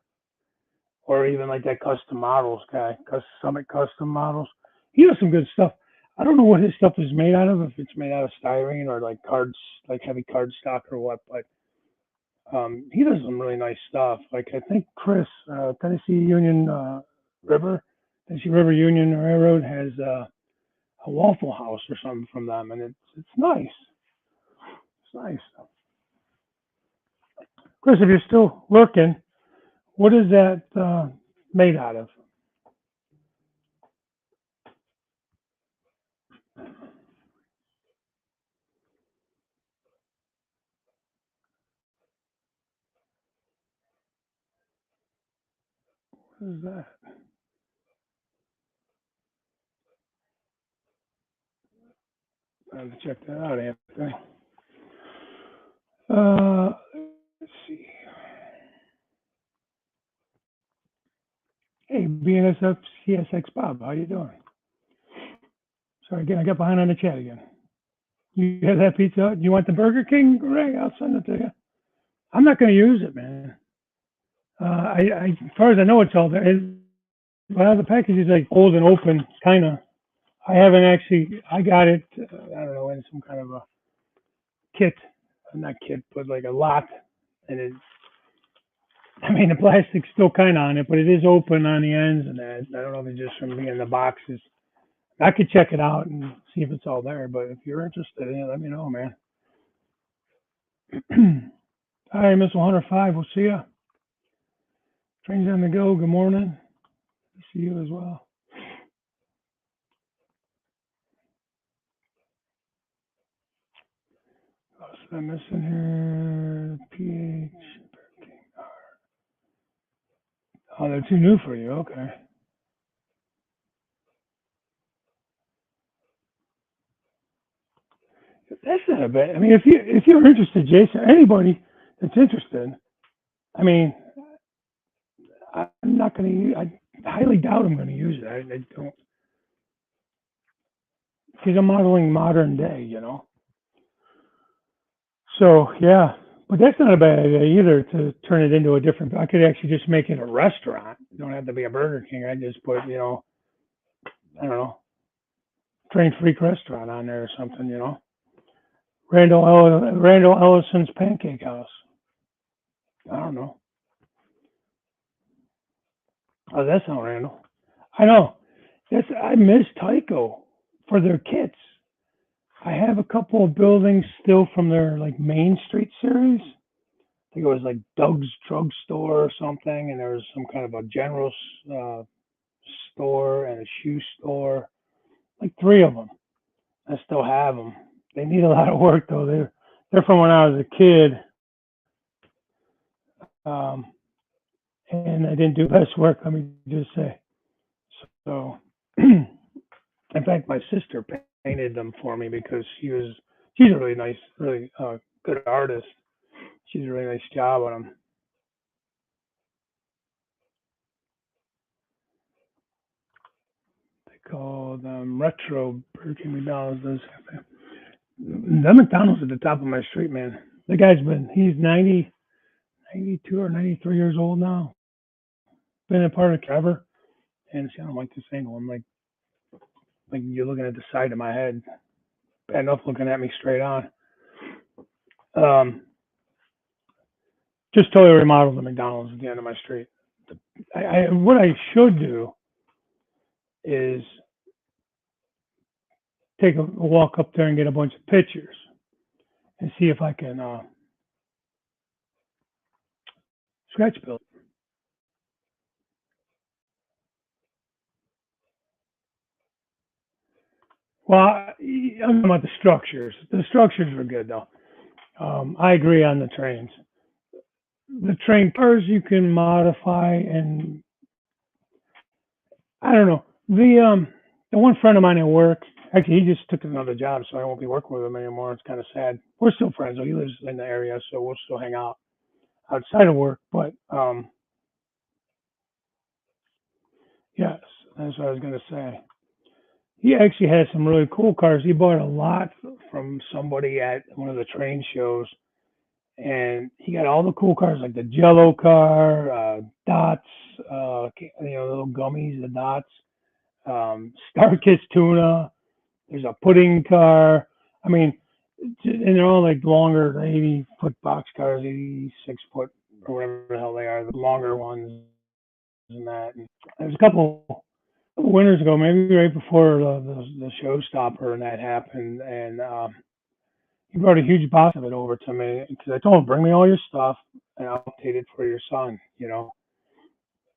or even like that custom models guy, Summit Custom Models. He does some good stuff. I don't know what his stuff is made out of, if it's made out of styrene or like cards, like heavy cardstock or what, but he does some really nice stuff. Like I think Chris, Tennessee Union River, Tennessee River Union Railroad has a Waffle House or something from them, and it's nice. It's nice. Chris, if you're still lurking, what is that made out of? What is that? I have to check that out, Anthony. Let's see. Hey, BNSF CSX Bob, how you doing? Sorry again, I got behind on the chat again. You have that pizza? You want the Burger King? Great, I'll send it to you. I'm not going to use it, man. As far as I know, it's all there. Well, the package is like old and open, kind of. I haven't actually. I got it. I don't know, in some kind of a kit, not kit, but like a lot, and it. I mean, the plastic's still kind of on it, but it is open on the ends, and that. I don't know if it's just from being the boxes. I could check it out and see if it's all there. But if you're interested in it, let me know, man. Hi, Miss 105. We'll see you. Trains on the go. Good morning. See you as well. What's I missing here? PH. Oh, they're too new for you. Okay. That's not a bad. I mean, if you're interested, Jason, anybody that's interested, I mean, I'm not going to. I highly doubt I'm going to use it. I don't, because I'm modeling modern day, you know. So yeah, but that's not a bad idea either to turn it into a different. I could actually just make it a restaurant. You don't have to be a Burger King. I just put, I don't know, Train Freak Restaurant on there or something, you know. Randall Ellison's Pancake House. I don't know. Oh, that's not Randall. I know. I miss Tyco for their kits. I have a couple of buildings still from their like Main Street series. I think it was like Doug's Drugstore or something, and there was some kind of a general uh, store and a shoe store. Like three of them. I still have them. They need a lot of work though. They're from when I was a kid, um, and I didn't do best work. Let me just say. So, in fact, my sister painted them for me because she's a really nice, really good artist. She did a really nice job on them. They call them retro Burger King McDonald's. That McDonald's at the top of my street, man. The he's 92 or 93 years old now. Been a part of forever. And see, I don't like this angle. I'm like you're looking at the side of my head. Bad enough looking at me straight on. Um, just totally remodeled the McDonald's at the end of my street. What I should do is take a walk up there and get a bunch of pictures and see if I can scratch build. Well, I'm talking about the structures. The structures were good though. I agree on the trains. The train cars you can modify and I don't know. The one friend of mine at work, actually, he just took another job, so I won't be working with him anymore. It's kind of sad. We're still friends, though. He lives in the area, so we'll still hang out outside of work. But yes, that's what I was gonna say. He actually has some really cool cars. He bought a lot from somebody at one of the train shows, and he got all the cool cars like the Jello car, Dots, the little gummies, the Dots, Star Kiss Tuna. There's a pudding car. I mean, and they're all like longer, 80-foot box cars, 86 foot or whatever the hell they are, the longer ones and that. And there's a couple winters ago, maybe right before the showstopper and that happened, and he brought a huge box of it over to me because I told him, bring me all your stuff and I'll update it for your son.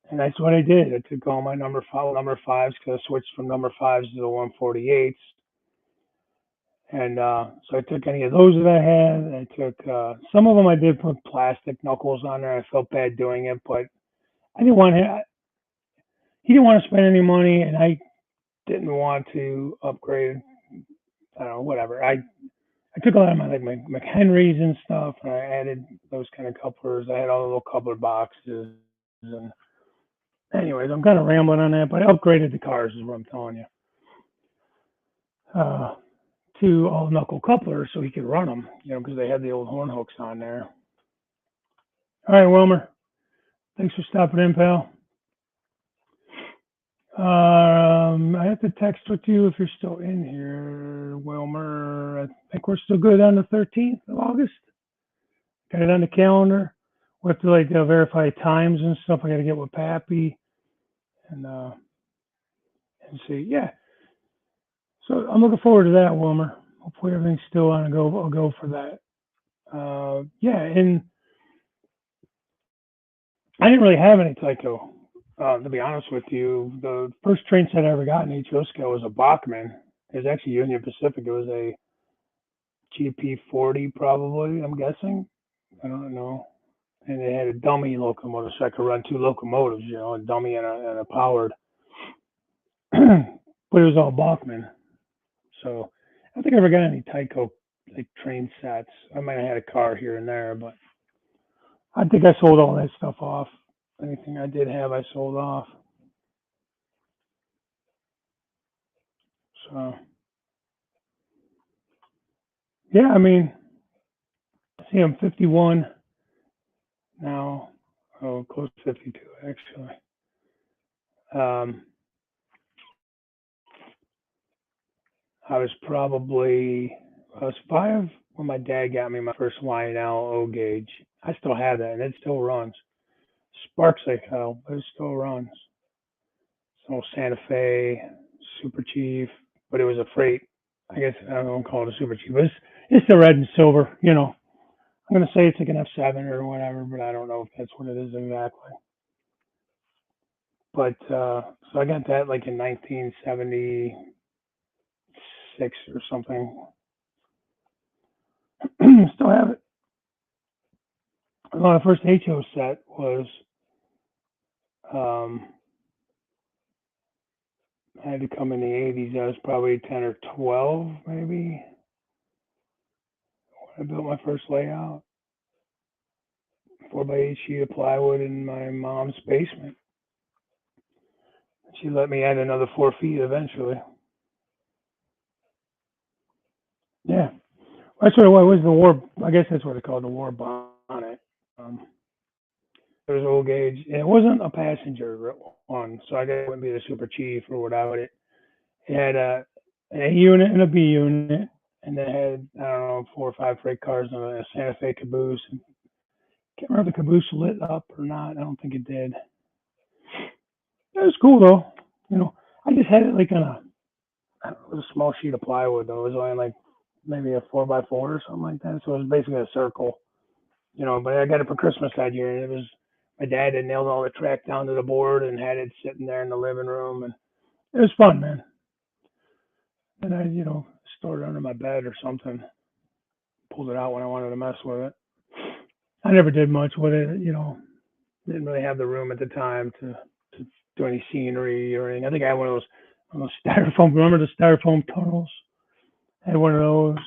And that's what I did. I took all my number fives because I switched from number fives to the 148s. And so I took any of those that I had. I took some of them. I did put plastic knuckles on there. I felt bad doing it, but I didn't want to. He didn't want to spend any money, and I didn't want to upgrade. I don't know, whatever. I took a lot of my McHenrys and stuff, and I added those kind of couplers. I had all the little coupler boxes. And anyways, I'm kind of rambling on that, but I upgraded the cars, is what I'm telling you. To all knuckle couplers so he could run them, because they had the old horn hooks on there. All right, Wilmer. Thanks for stopping in, pal. I have to text with you if you're still in here, Wilmer. I think we're still good on the 13th of August. Got it on the calendar. We have to verify times and stuff. I got to get with Pappy and see. Yeah. So I'm looking forward to that, Wilmer. Hopefully everything's still on a go. I'll go for that. Yeah, and I didn't really have any Tyco. To be honest with you, the first train set I ever got in HO scale was a Bachmann. It was actually Union Pacific. It was a GP40 probably, I'm guessing. I don't know. And it had a dummy locomotive, so I could run two locomotives, a dummy and a powered. But it was all Bachmann. So I don't think I ever got any Tyco train sets. I might have had a car here and there, but I think I sold all that stuff off. Anything I did have, I sold off. So, yeah, I mean, see, I'm 51 now. Oh, close to 52, actually. I was 5 when my dad got me my first Lionel O gauge. I still have that, and it still runs. Sparks like hell, but it still runs. So Santa Fe, Super Chief, but it was a freight. I guess I don't call it a Super Chief, but it's the red and silver. I'm gonna say it's like an F7 or whatever, but I don't know if that's what it is exactly. But so I got that like in 1976 or something. Still have it. Well, the first HO set was um, I had to come in the 80s. I was probably 10 or 12, maybe. When I built my first layout, 4x8 sheet of plywood in my mom's basement. She let me add another 4 feet eventually. Yeah, that's what it was. The war. I guess that's what they called the war bonnet. It was old gauge. And it wasn't a passenger one, so I guess it wouldn't be the Super Chief or whatever. It had an A unit and a B unit, and it had, I don't know, 4 or 5 freight cars and a Santa Fe caboose. I can't remember if the caboose lit up or not. I don't think it did. It was cool though. I just had it like on it was a small sheet of plywood though. It was only like maybe a 4x4 or something like that. So it was basically a circle. But I got it for Christmas that year, and it was my dad had nailed all the track down to the board and had it sitting there in the living room, and it was fun, man. And I, stored it under my bed or something, pulled it out when I wanted to mess with it. I never did much with it, didn't really have the room at the time to do any scenery or anything. I think I had one of those styrofoam. Remember the styrofoam tunnels? I had one of those.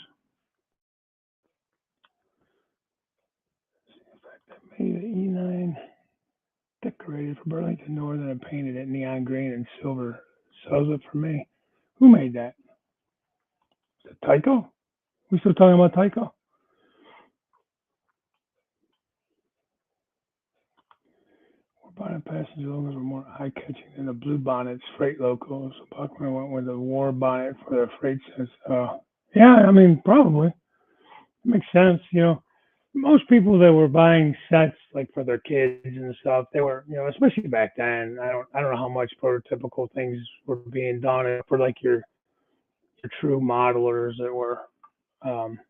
I made an E9 decorated for Burlington Northern and painted it neon green and silver. Sells it for me. Who made that? Is it Tycho? We still talking about Tycho? Bonnet passenger logos were more eye-catching than the blue bonnets freight locals. So Buckman went with the war bonnet for their freight sense. Yeah, I mean, probably. It makes sense, Most people that were buying sets like for their kids and stuff, they were, especially back then. I don't know how much prototypical things were being done for like your true modelers that were. Um,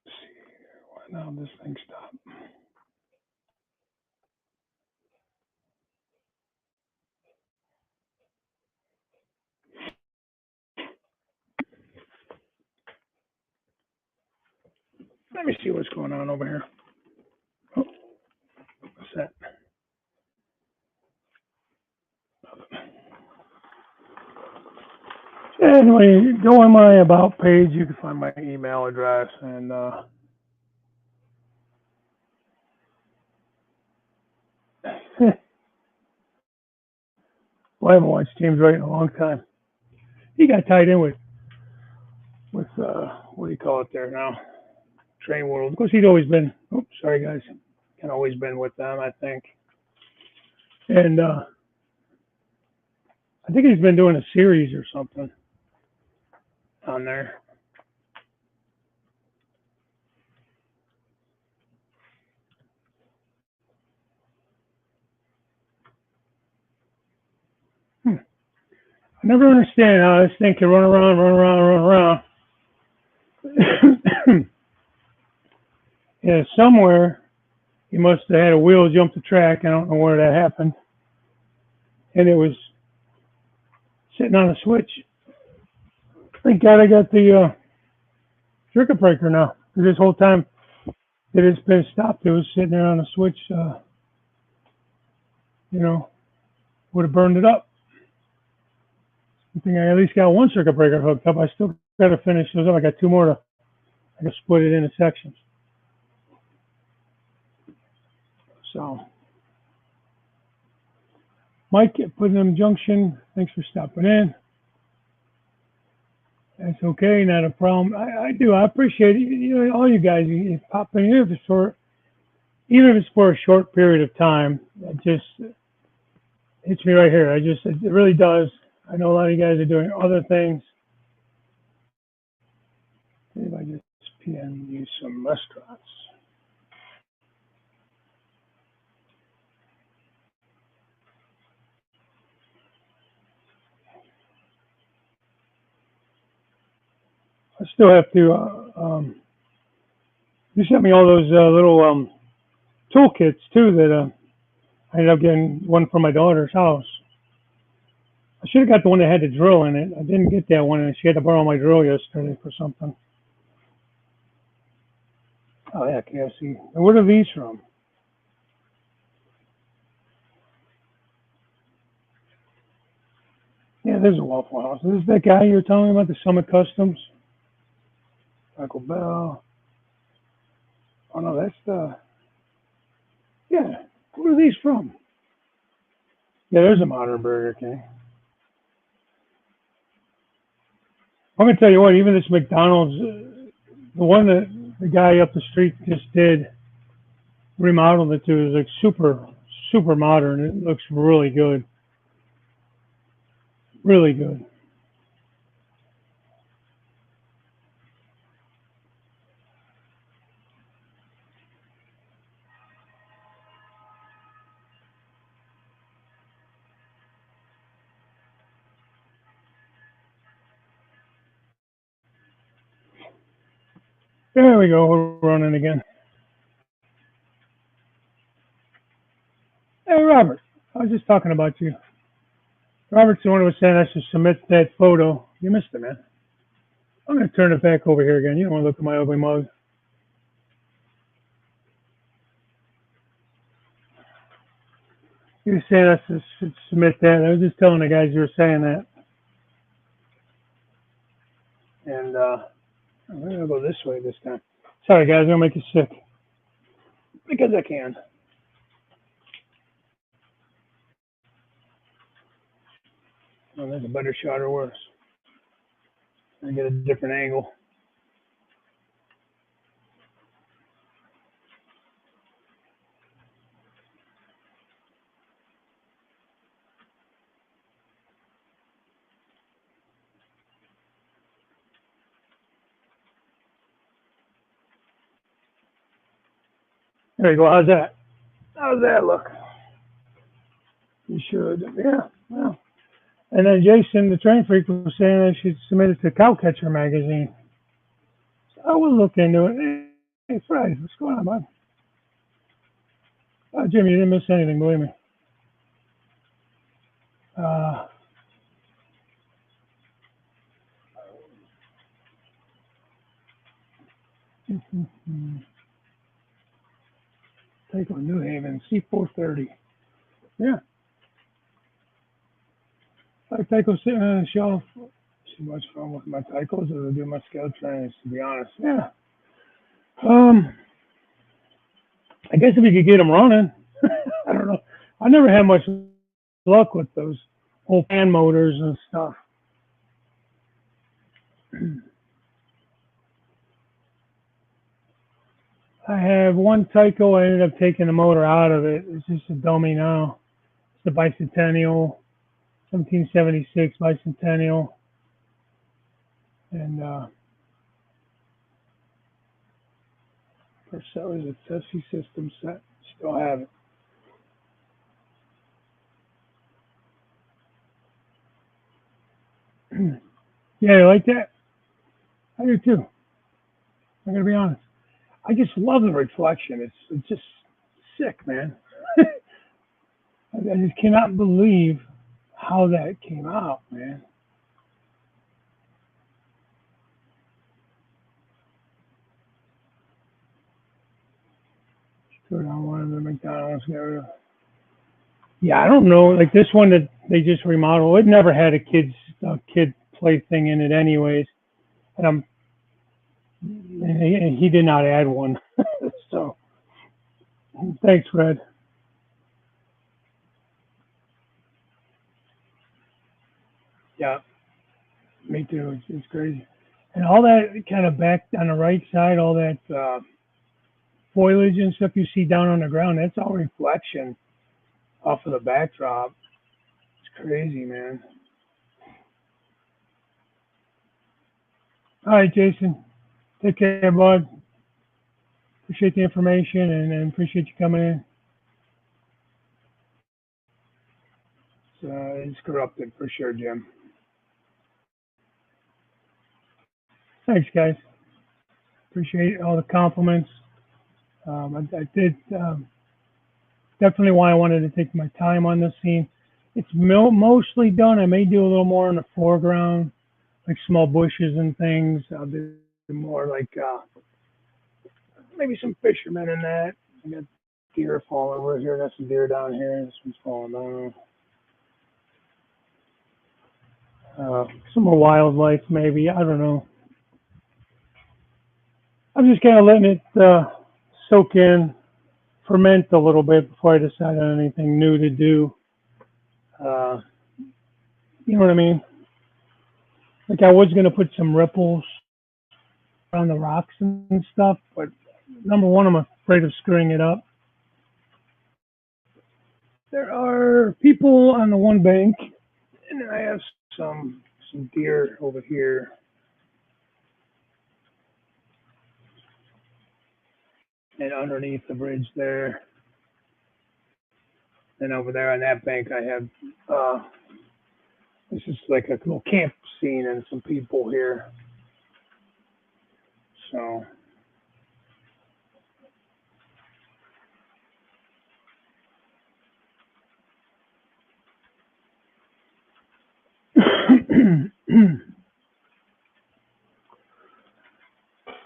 let's see, why now this thing stopped? Let me see what's going on over here. Oh, what's that? Anyway, go on my about page. You can find my email address and well, I haven't watched James Wright in a long time. He got tied in with what do you call it there now? Train World. Of course, he'd always been. Oh, sorry guys, kind of always been with them, I think. And I think he's been doing a series or something on there. I never understand how this thing can run around, run around, run around. Yeah, somewhere he must have had a wheel jump the track. I don't know where that happened. And it was sitting on a switch. Thank God I got the circuit breaker now. Because this whole time that it's been stopped, it was sitting there on a switch, would have burned it up. I think I at least got one circuit breaker hooked up. I still got to finish those up. I got two more I can split it into sections. So, Mike at Putnam Junction, thanks for stopping in. That's okay, not a problem. I do. I appreciate it. All you guys, you pop in, even if it's for a short period of time. It just hits me right here. It really does. I know a lot of you guys are doing other things. Maybe I just PM you some restaurants. I still have to. You sent me all those little toolkits too that I ended up getting one for my daughter's house. I should have got the one that had the drill in it. I didn't get that one, and she had to borrow my drill yesterday for something. Oh yeah, KFC. And where are these from? Yeah, there's a Waffle House. This is that guy you were telling me about, the Summit Customs? Taco Bell. Oh no, that's the. Yeah, where are these from? Yeah, there's a modern Burger King. I'm gonna tell you what, even this McDonald's, the one that the guy up the street just did, remodeled it to, is like super, super modern. It looks really good. Really good. There we go. We're running again. Hey, Robert. I was just talking about you. Robert's the one who was saying I should submit that photo. You missed it, man. I'm going to turn it back over here again. You don't want to look at my ugly mug. You were saying us to submit that. I was just telling the guys you were saying that. And I'm gonna go this way this time. Sorry guys, I'm gonna make you sick. Because I can. Oh, there's a better shot or worse. I get a different angle. There you go. How's that? How's that look? You should. Yeah. Well. And then Jason, the train freak, was saying I should submit it to Cowcatcher magazine. So I will look into it. Hey, Fred, what's going on, bud? Oh, Jimmy, you didn't miss anything, believe me. Uh, take on New Haven, C430. Yeah. I Tycho shelf. Too much fun with my Tychos or to do my scout trainings, to be honest. Yeah. Um, I guess if we could get them running. I don't know. I never had much luck with those old fan motors and stuff. I have one Tycho. I ended up taking the motor out of it. It's just a dummy now. It's the Bicentennial, 1776 Bicentennial. And first that was a Tessie system set. Still have it. Yeah, you like that? I do too. I'm gonna be honest. I just love the reflection. It's just sick, man. I just cannot believe how that came out, man. Throw down one of the McDonald's. Yeah, I don't know. Like this one that they just remodeled, it never had a kid play thing in it, anyways. And he did not add one. So thanks, Fred. Yeah, me too. It's crazy. And all that kind of back on the right side, all that foliage and stuff you see down on the ground, that's all reflection off of the backdrop. It's crazy, man. All right, Jason. Take care, bud. Appreciate the information and appreciate you coming in. It's corrupted for sure, Jim. Thanks, guys. Appreciate all the compliments. I did definitely why I wanted to take my time on this scene. It's mostly done. I may do a little more in the foreground, like small bushes and things. I'll do more like maybe some fishermen in that. I got deer falling over here. Got some deer down here. This one's falling down. Some more wildlife, maybe. I don't know. I'm just kind of letting it soak in, ferment a little bit before I decide on anything new to do. Uh, you know what I mean? Like I was gonna put some ripples around the rocks and stuff, but number one, I'm afraid of screwing it up. There are people on the one bank, and then I have some deer over here, and underneath the bridge there, and over there on that bank, I have this is like a little camp scene and some people here. So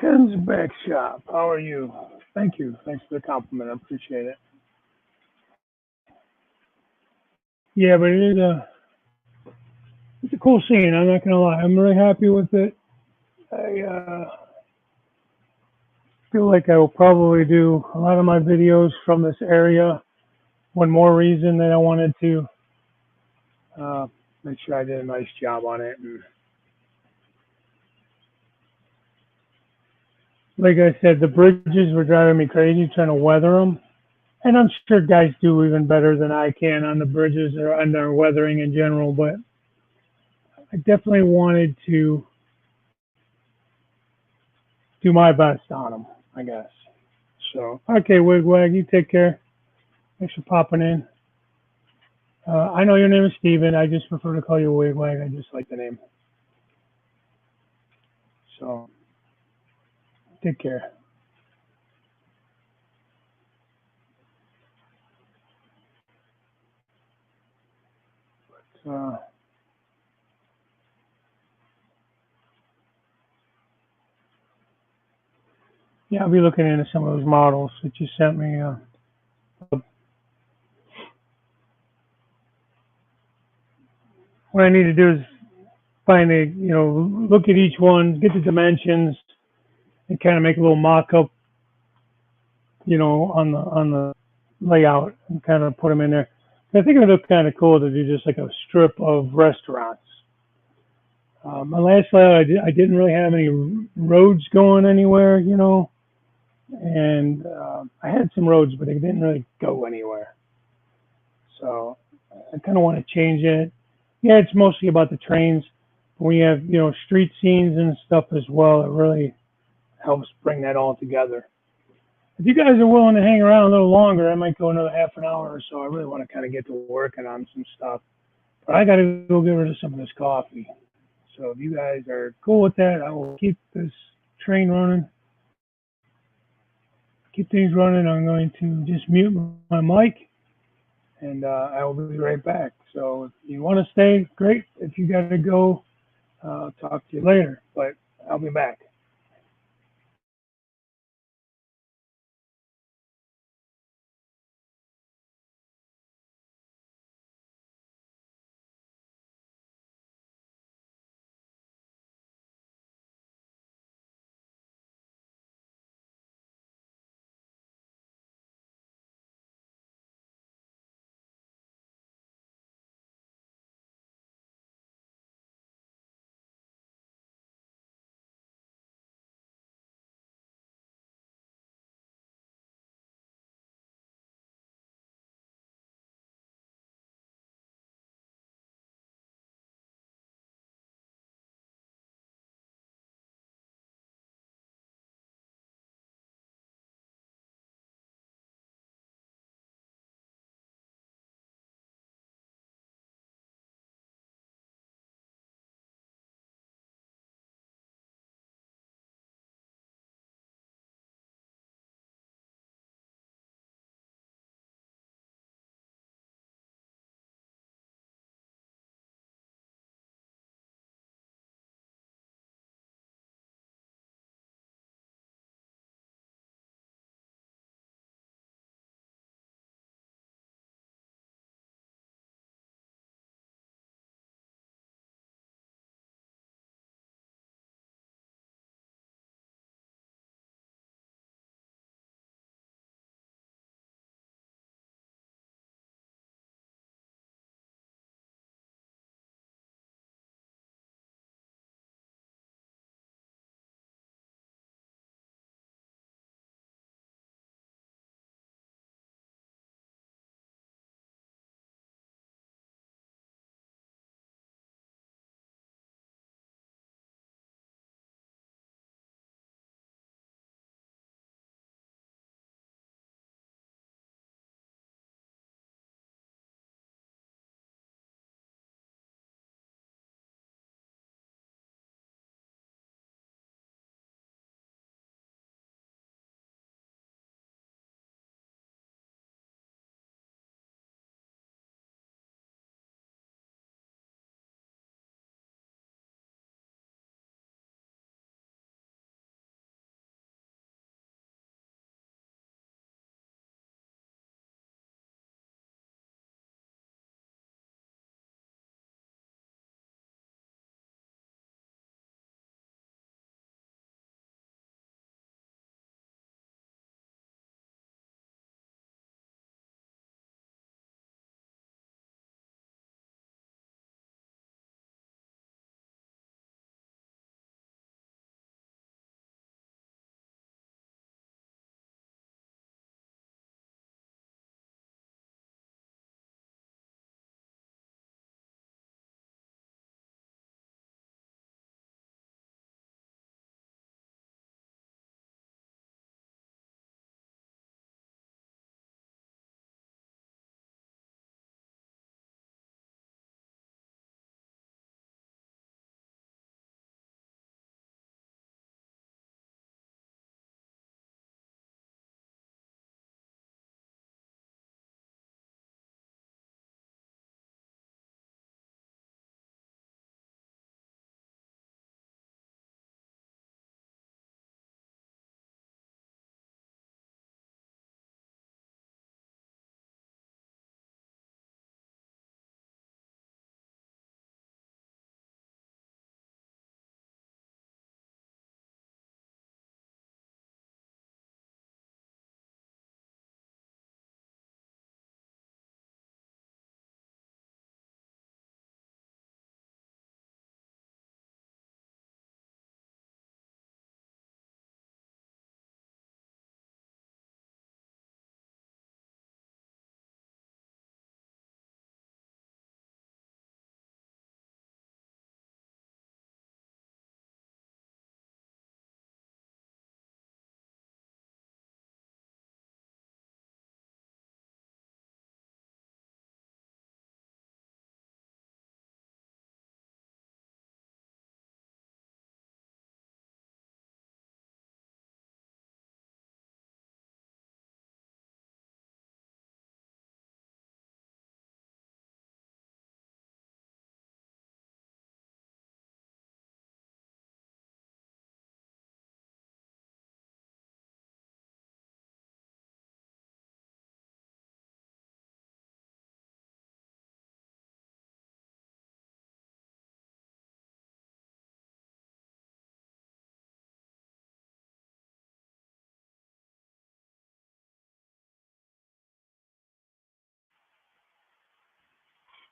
Ken's Back Shop. How are you? Thank you. Thanks for the compliment. I appreciate it. Yeah, but it's a cool scene. I'm not gonna lie. I'm really happy with it. I feel like I will probably do a lot of my videos from this area. One more reason that I wanted to uh, make sure I did a nice job on it. And like I said, the bridges were driving me crazy trying to weather them. And I'm sure guys do even better than I can on the bridges or on their weathering in general. But I definitely wanted to do my best on them, I guess. So, okay, Wigwag, you take care. Thanks for popping in. I know your name is Steven. I just prefer to call you Wigwag. I just like the name. So, take care. Uh, yeah, I'll be looking into some of those models that you sent me. What I need to do is find look at each one, get the dimensions, and kind of make a little mock-up, on the layout and kind of put them in there. I think it would look kind of cool to do just like a strip of restaurants. My last layout, I didn't really have any roads going anywhere, and I had some roads, but they didn't really go anywhere. So I kind of want to change it. Yeah, it's mostly about the trains. But when you have, street scenes and stuff as well, it really helps bring that all together. If you guys are willing to hang around a little longer, I might go another half an hour or so. I really want to kind of get to working on some stuff. But I got to go get rid of some of this coffee. So if you guys are cool with that, I will keep this train running, keep things running. I'm going to just mute my mic and I will be right back. So if you want to stay, great. If you got to go, I'll talk to you later, but I'll be back.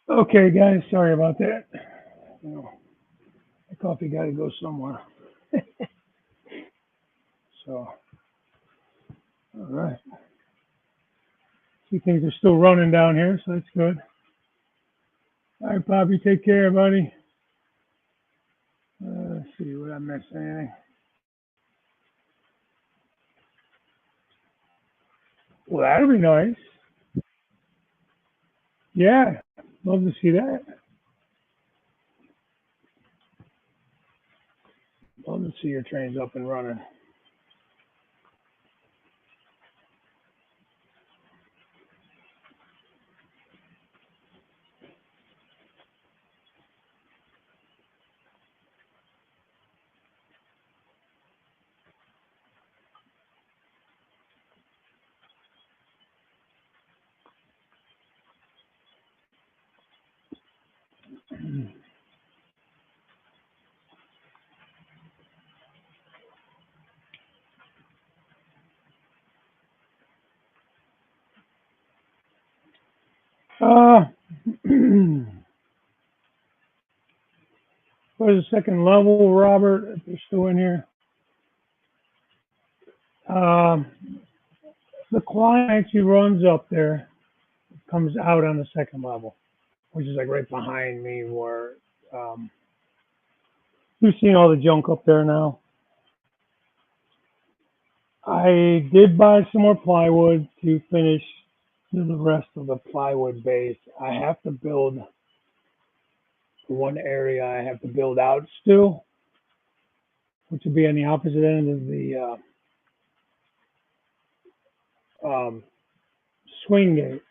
Okay, guys, sorry about that. You know, the coffee got to go somewhere. So, all right. See, things are still running down here, so that's good. All right, Bobby, take care, buddy. Let's see, what I missed anything? Well, that'll be nice. Yeah, love to see that. Love to see your trains up and running. Uh, where's the second level, Robert? If you're still in here. Um, the client actually runs up there, comes out on the second level, which is like right behind me where um, you've seen all the junk up there now. I did buy some more plywood to finish the rest of the plywood base. I have to build one area I have to build out still, which would be on the opposite end of the um, swing gate.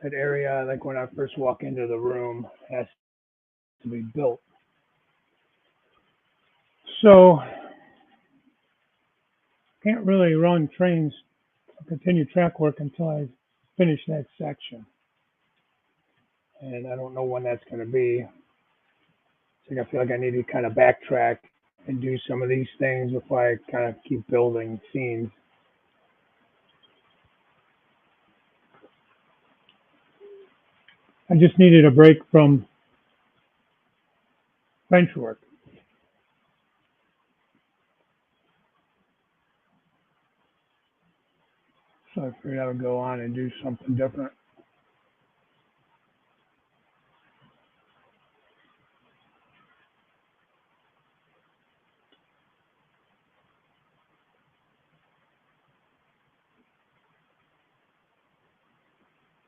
That area, like when I first walk into the room, has to be built. So can't really run trains or continue track work until I finish that section. And I don't know when that's going to be. So I feel like I need to kind of backtrack and do some of these things before I kind of keep building scenes. I just needed a break from bench work. So I figured I would go on and do something different.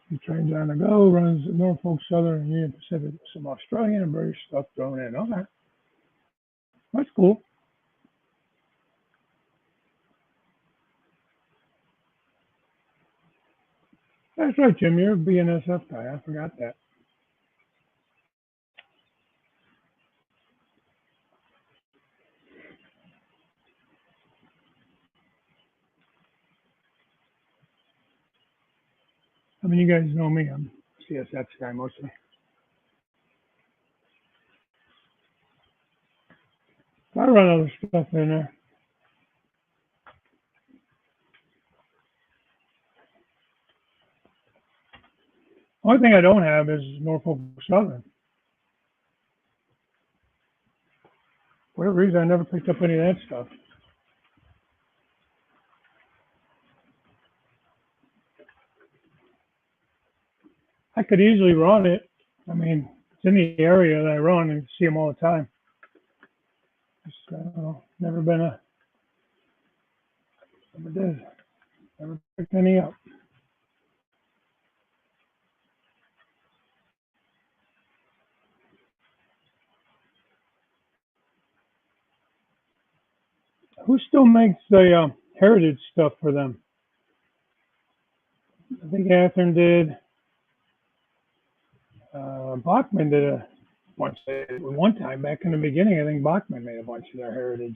The train's on the go, runs Norfolk Southern and Union Pacific, some Australian and British stuff thrown in. Okay, that's cool. That's right, Jim. You're a BNSF guy. I forgot that. I mean, you guys know me. I'm a CSX guy mostly. I run other stuff in there. Only thing I don't have is Norfolk Southern. For whatever reason, I never picked up any of that stuff. I could easily run it. I mean, it's in the area that I run and see them all the time. Just, I don't know, never been a, never did, never picked any up. Who still makes the heritage stuff for them? I think Athearn did. Bachman did a bunch. One time back in the beginning, I think Bachman made a bunch of their heritage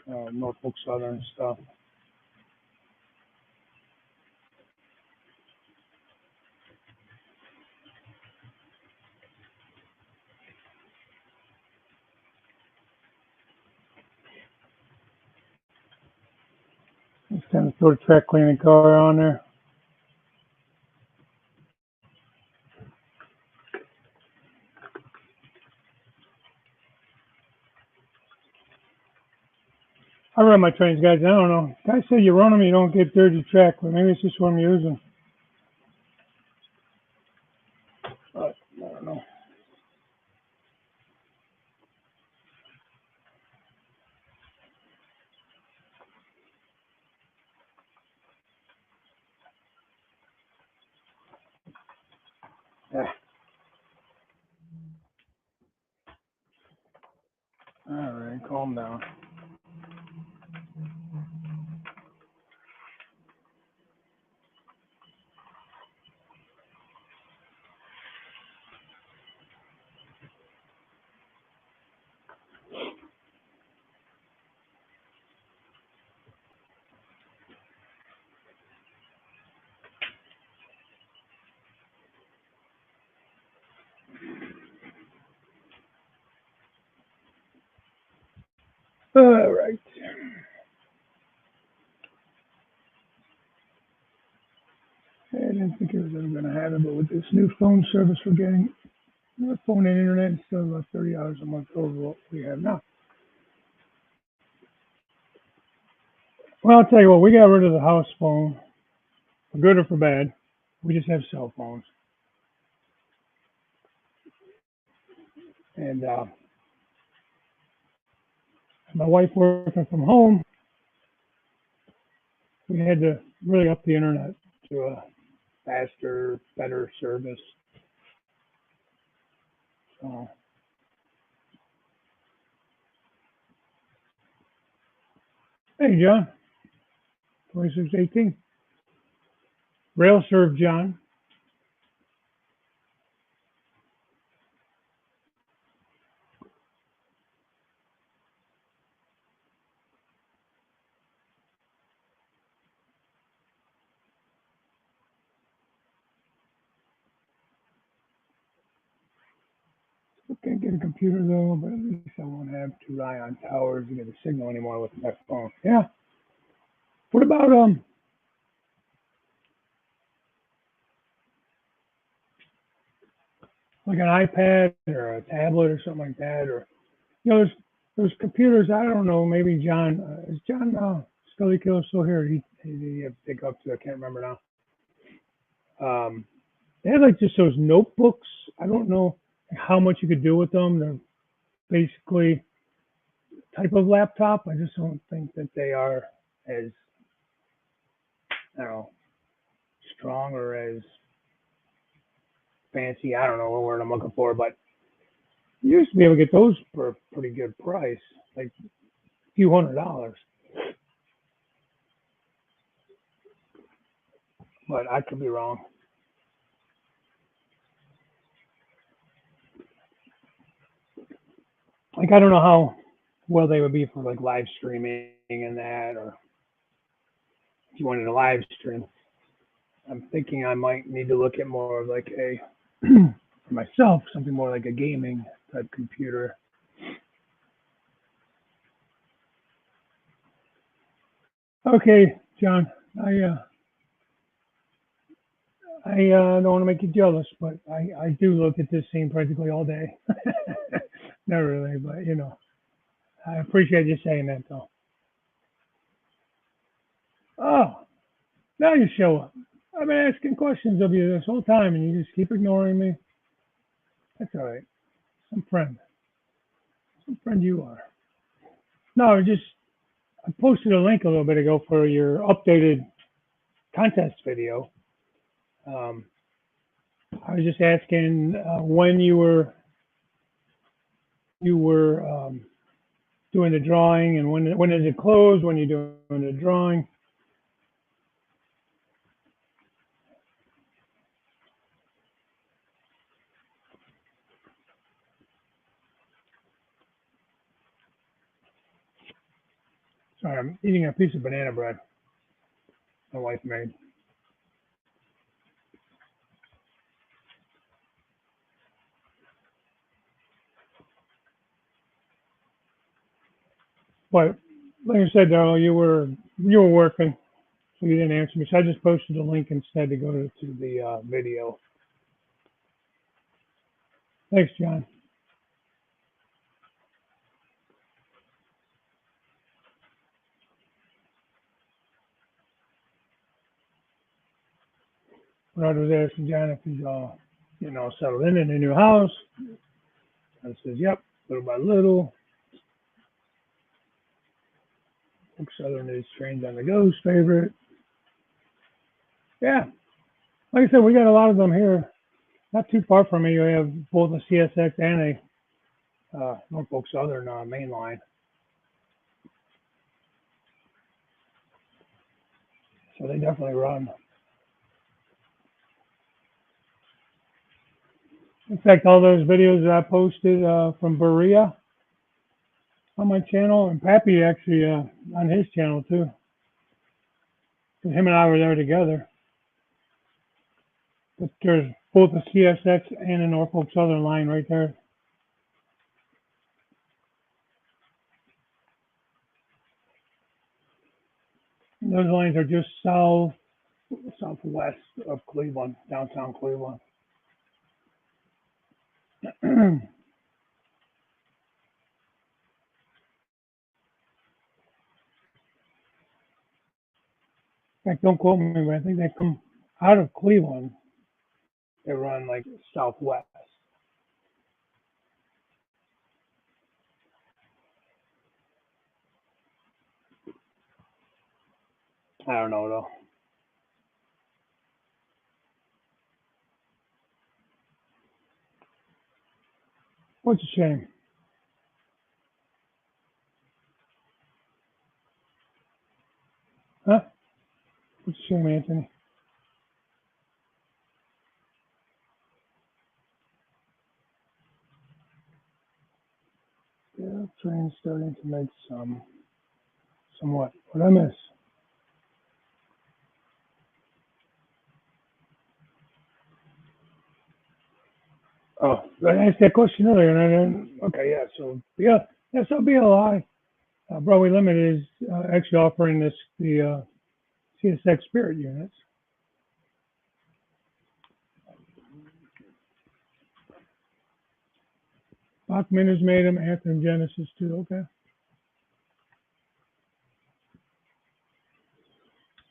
Norfolk Southern stuff. Just kind of throw the track cleaning car on there. I run my trains, guys. I don't know. Guys say you run them, you don't get dirty track, but maybe it's just what I'm using. But I don't know. Yeah. All right, calm down. All right. I didn't think it was ever going to happen, but with this new phone service we're getting, phone and internet is still about $30 a month over what we have now. Well, I'll tell you what, we got rid of the house phone, for good or for bad. We just have cell phones. And my wife working from home, we had to really up the internet to a faster, better service. So, hey, John, 2618. Rail serve, John. I can't get a computer though, but at least I won't have to rely on towers to get a signal anymore with my phone. Yeah. What about like an iPad or a tablet or something like that, or there's computers. I don't know. Maybe John is John Scully Kill still here? He had to pick up to. I can't remember now. They had like just those notebooks. I don't know how much you could do with them. They're basically type of laptop. I just don't think that they are as I don't know strong or as fancy. I don't know what word I'm looking for, but you used to be able to get those for a pretty good price, like a few $100s. But I could be wrong. Like I don't know how well they would be for like live streaming and that, or if you wanted a live stream. I'm thinking I might need to look at more of like a for myself something more like a gaming type computer. Okay, John. I don't want to make you jealous, but I do look at this scene practically all day. Not really, but I appreciate you saying that though. Oh, now you show up. I've been asking questions of you this whole time, and you just keep ignoring me. That's all right. Some friend, some friend you are. No, I posted a link a little bit ago for your updated contest video. Um, I was just asking when you were doing the drawing, and when does it close? When you're doing the drawing? Sorry, I'm eating a piece of banana bread my wife made. But like I said, Darrell, you were working, so you didn't answer me. So I just posted a link instead to go to the video. Thanks, John. when I was asking John if he's settled in a new house. I says, yep, little by little. Southern is Trains on the Go's favorite. Yeah, like I said, we got a lot of them here. Not too far from me, we have both a CSX and a Norfolk Southern main line. So they definitely run. In fact, all those videos that I posted from Berea on my channel, and Pappy actually on his channel too. Him and I were there together. But there's both a CSX and a Norfolk Southern line right there. And those lines are just southwest of Cleveland, downtown Cleveland. In fact, don't quote me, but I think they come out of Cleveland. They run like southwest. I don't know though. What's a shame? Huh? What's a shame, Anthony? Yeah, train's starting to make somewhat. What I miss? Oh, I asked that question earlier, and I didn't. Okay, yeah. So so BLI Broadway Limited is actually offering the CSX Spirit units. Bachman has made them, Anthem Genesis too. Okay,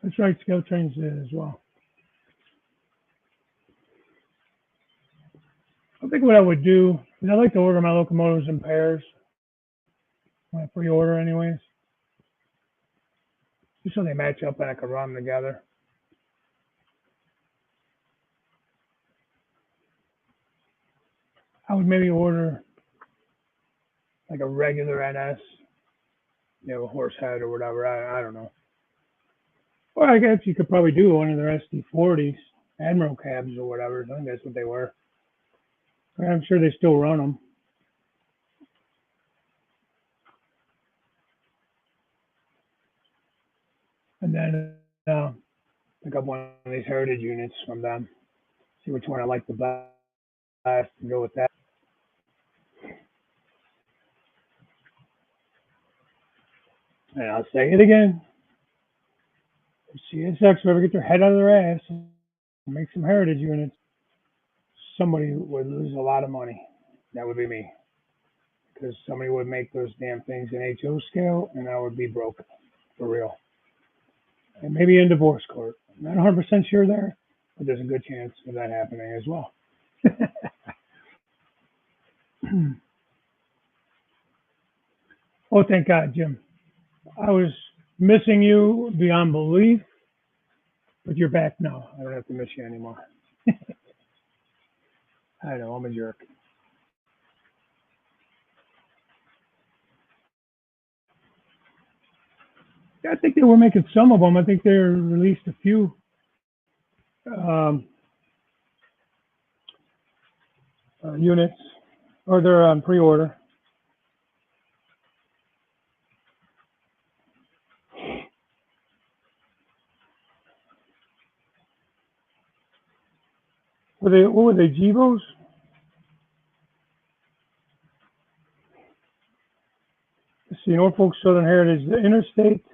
that's right. Scout Trains did as well. I think what I would do is I like to order my locomotives in pairs when I pre-order, anyways, just so they match up and I can run them together. I would maybe order like a regular NS, a horse head or whatever. I don't know. Or I guess you could probably do one of their SD40s, Admiral cabs or whatever. I think that's what they were. I'm sure they still run them. And then pick up one of these Heritage units from them. See which one I like the best and go with that. And I'll say it again. If CSX ever get their head out of their ass and make some Heritage units, somebody would lose a lot of money. That would be me. Because somebody would make those damn things in HO scale and I would be broke. For real. And maybe in divorce court. I'm not 100% sure there, but there's a good chance of that happening as well. Oh, thank God, Jim. I was missing you beyond belief, but you're back now. I don't have to miss you anymore. I know, I'm a jerk. I think they were making some of them. I think they released a few. Units, or they're on pre-order. What were they, Gevos? Let's see, Norfolk Southern Heritage, the Interstate,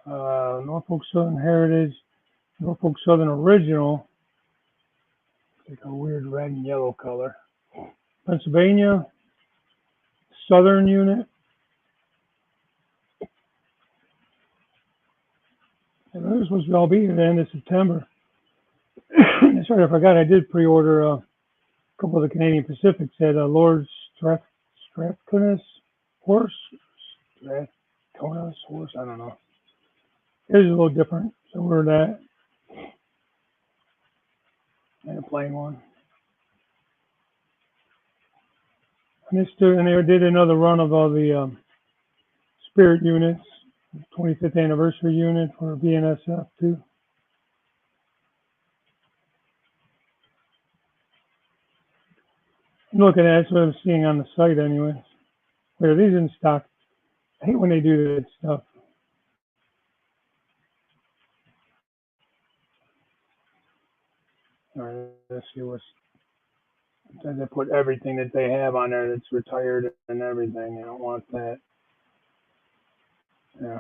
Norfolk Southern Heritage, Norfolk Southern Original, like a weird red and yellow color. Pennsylvania, Southern Unit. And they're supposed to all be here at the end of September. This that's right. I forgot. I did pre-order a couple of the Canadian Pacifics at Lord Strathconn's horse. Strathconn's horse. I don't know. It was a little different. So we're that and a plain one. And they did another run of all the Spirit units, 25th anniversary unit for BNSF too. Look at that. That's what I'm seeing on the site anyway. Wait, are these in stock? I hate when they do that stuff. All right, let's see what's. They put everything that they have on there that's retired and everything. I don't want that. Yeah.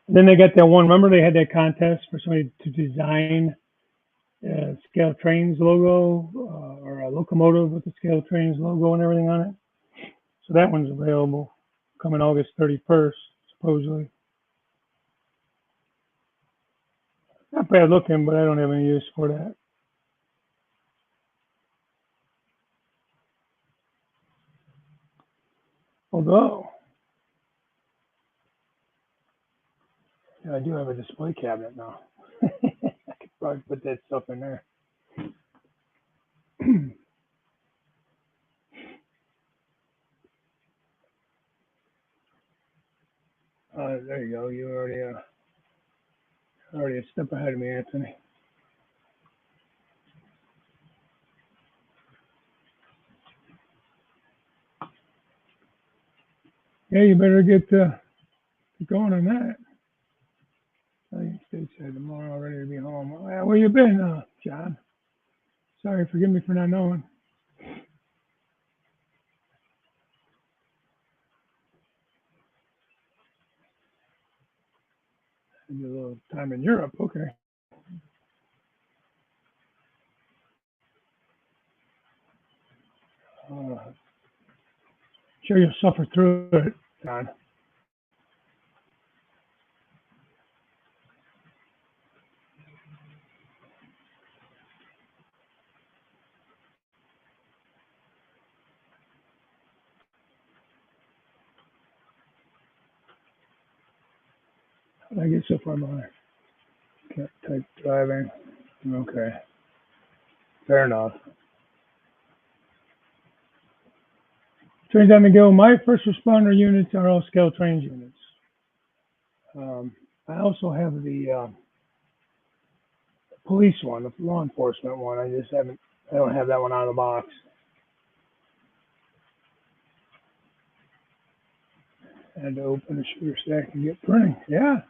And then they got that one. Remember they had that contest for somebody to design a Scale Trains logo or a locomotive with the Scale Trains logo and everything on it. So that one's available coming August 31st, supposedly. Not bad looking, but I don't have any use for that. Although, yeah, I do have a display cabinet now. I could probably put that stuff in there. There you go. You already a step ahead of me, Anthony. Yeah, you better get going on that. United States said tomorrow ready to be home. Where you been, John? Sorry, forgive me for not knowing. A little time in Europe, okay. Sure you'll suffer through it, John. I get so far behind. Can't type driving. Okay. Fair enough. Trains on the go. My first responder units are all Scale Trains units. I also have the police one, the law enforcement one. I don't have that one out of the box. I had to open the shooter stack and get printing. Yeah.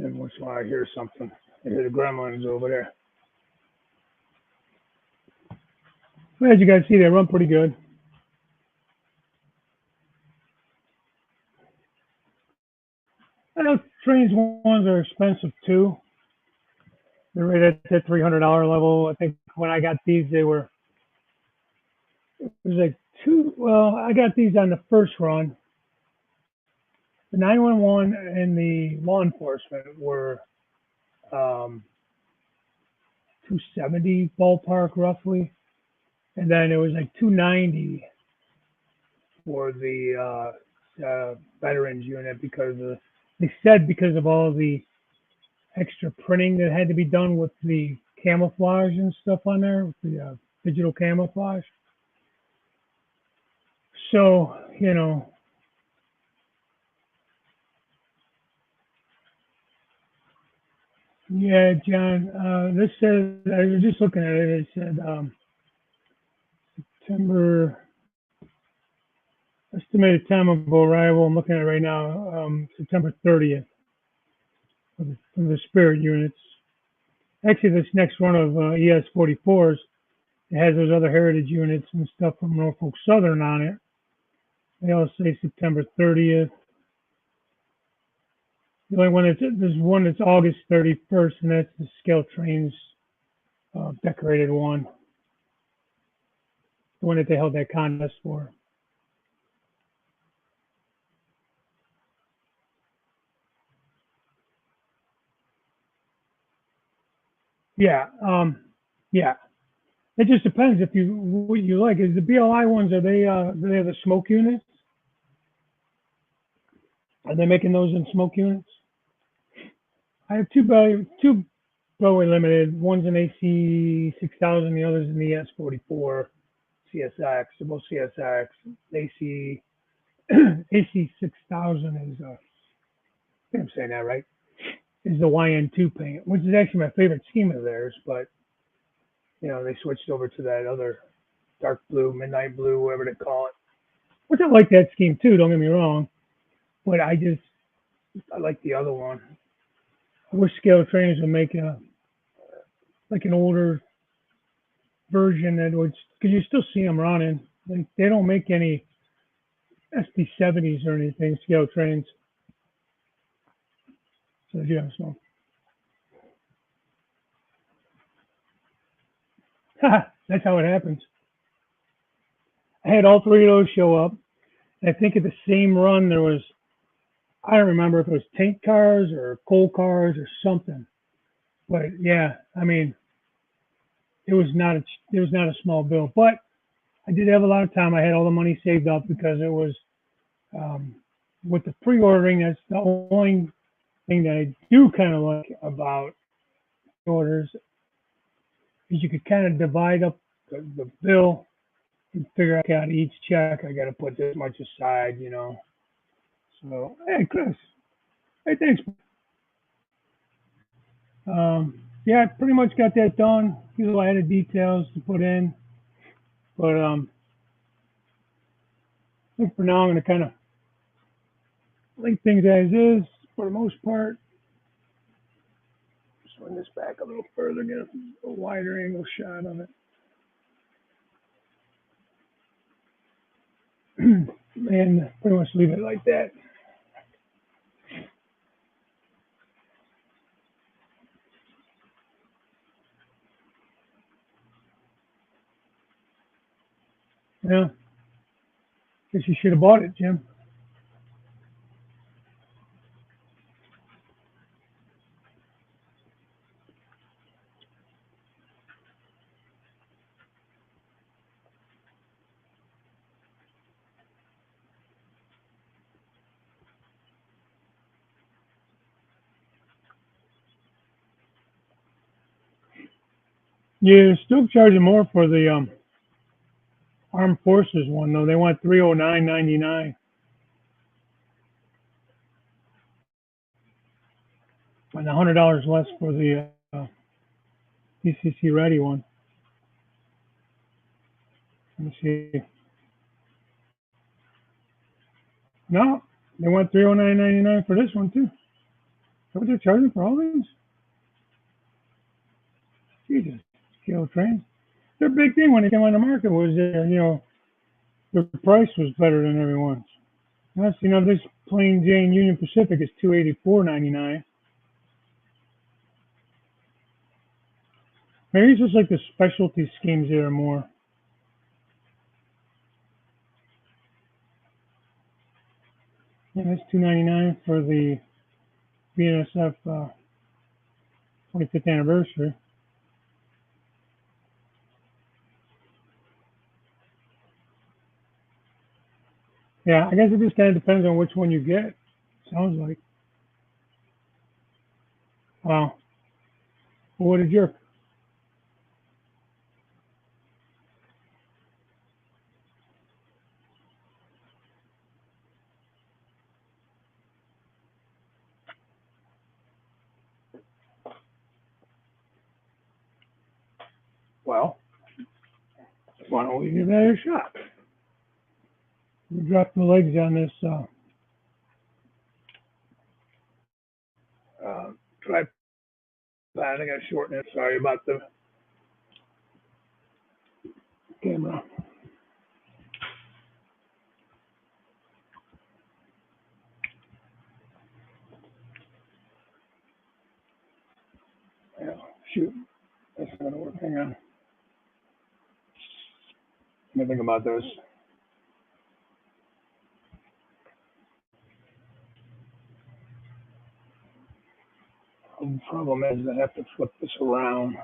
Every once in a while I hear something. I hear the gremlins over there. But as you guys see, they run pretty good. I know Trains ones are expensive too. They're right at that $300 level. I think when I got these, it was like I got these on the first run. The 911 and the law enforcement were 270 ballpark roughly. And then it was like 290 for the veterans unit because they said because of all the extra printing that had to be done with the camouflage and stuff on there, with the digital camouflage. So, Yeah, John. This says I was just looking at it. It said September estimated time of arrival. I'm looking at it right now. September 30th for the Spirit units. Actually, this next run of ES 44s, it has those other heritage units and stuff from Norfolk Southern on it. They all say September 30th. The only one there's one that's August 31st, and that's the Scale Trains decorated one, the one that they held that contest for. Yeah, yeah. It just depends if you what you like. Is the BLI ones, are they do they have the smoke units? Are they making those in smoke units? I have two Broadway Limited. One's an AC 6000, the other's an ES 44 CSX. They're both CSX. AC AC 6000 is I think I'm saying that right. Is the YN2 paint, which is actually my favorite scheme of theirs, but they switched over to that other dark blue, midnight blue, whatever they call it. Which I like that scheme too. Don't get me wrong, but I like the other one. I wish Scale Trainers would make like an older version that would, because you still see them running. They don't make any SP70s or anything. Scale Trains. So yeah, so that's how it happens. I had all three of those show up. And I think at the same run there was, I don't remember if it was tank cars or coal cars or something. But yeah, I mean, it was not a small bill. But I did have a lot of time. I had all the money saved up because it was um, with the pre-ordering. That's the only thing that I do kind of like about orders is you could kind of divide up the bill and figure out each check. I got to put this much aside. So hey, Chris, hey, thanks. Yeah, I pretty much got that done. These little added details to put in, but I think for now I'm going to kind of leave things as is for the most part. Swing this back a little further, get a wider angle shot on it, and pretty much leave it like that. Yeah, guess you should have bought it, Jim. Yeah, they're still charging more for the armed forces one though. They want 309.99 and $100 less for the PCC ready one. Let me see. No, they want 309.99 for this one too. Is that what they're charging for all these? Jesus, scale trains. Their big thing when they came on the market was the price was better than everyone's. Plus, this plain Jane Union Pacific is 284.99. Maybe it's just like the specialty schemes here are more. Yeah, that's 299 for the BNSF 25th anniversary. Yeah, I guess it just kind of depends on which one you get. Sounds like. Wow. Well, what did your? why don't we give that a shot? We dropped the legs on this tripod. I gotta shorten it. Sorry about the camera. Yeah, shoot. That's not gonna work. Hang on. Let me think about those. The problem is I have to flip this around.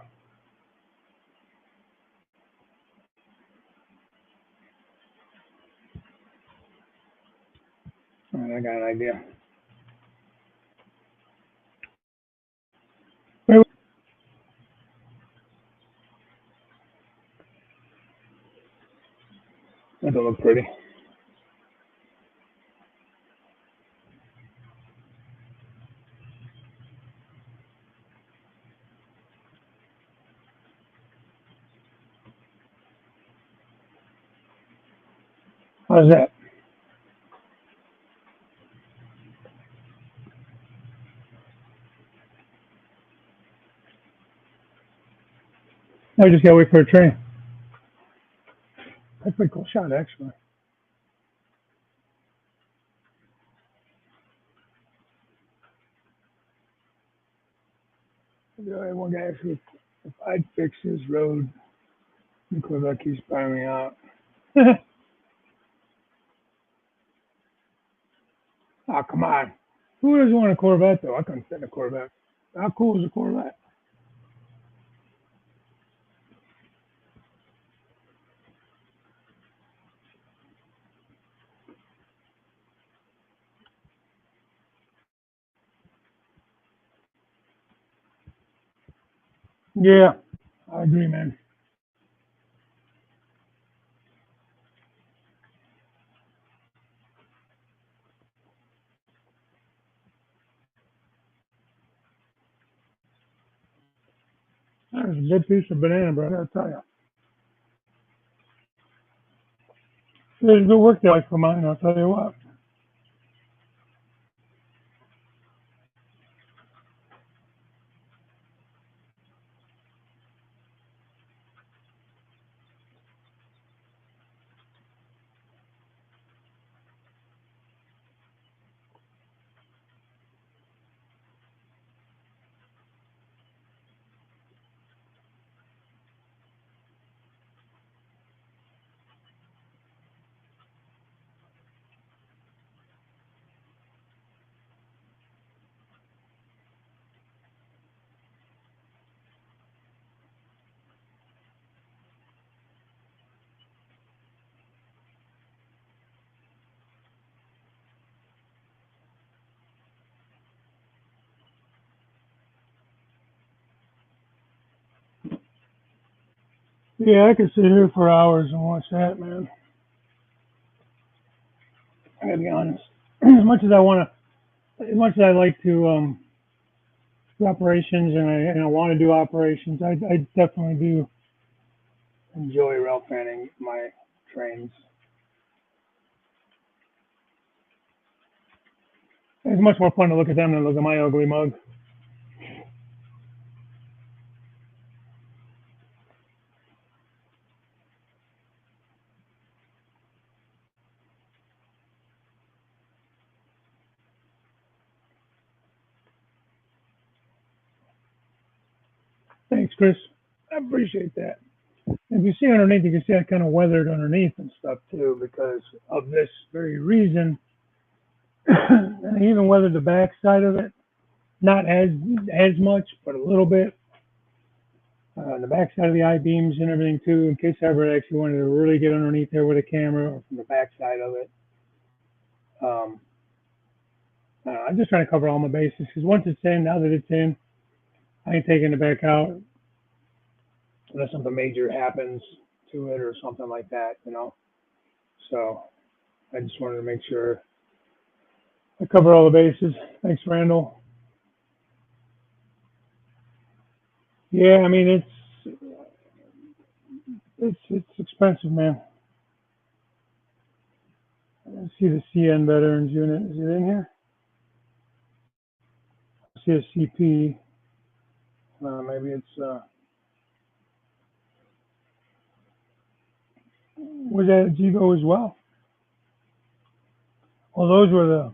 All right, I got an idea. That don't look pretty. How's that? I just gotta wait for a train. That's a pretty cool shot, actually. One guy asked me if I'd fix his road. Quebec keeps buying me out. Oh, come on. Who doesn't want a Corvette, though? I couldn't fit in a Corvette. How cool is a Corvette? Yeah, I agree, man. That was a good piece of banana bread, I'll tell you. There's good work day for mine, I'll tell you what. Yeah, I could sit here for hours and watch that, man. I gotta be honest. As much as I want to, as much as I like to do operations and I want to do operations, I definitely do enjoy rail fanning my trains. It's much more fun to look at them than look at my ugly mug. Thanks, Chris. I appreciate that. If you see underneath, you can see I kind of weathered underneath and stuff too because of this very reason. And I even weathered the back side of it, not as much, but a little bit. The back side of the I beams and everything too, in case I ever actually wanted to really get underneath there with a camera or from the back side of it. Um, I'm just trying to cover all my bases because once it's in, now that it's in, I ain't taking it back out unless something major happens to it or something like that. So I just wanted to make sure I cover all the bases. Thanks, Randall. Yeah, I mean, It's expensive, man. I see the CN Veterans Unit. Is it in here? I see a CP. Maybe it's was that a GVO as well? Well, those were the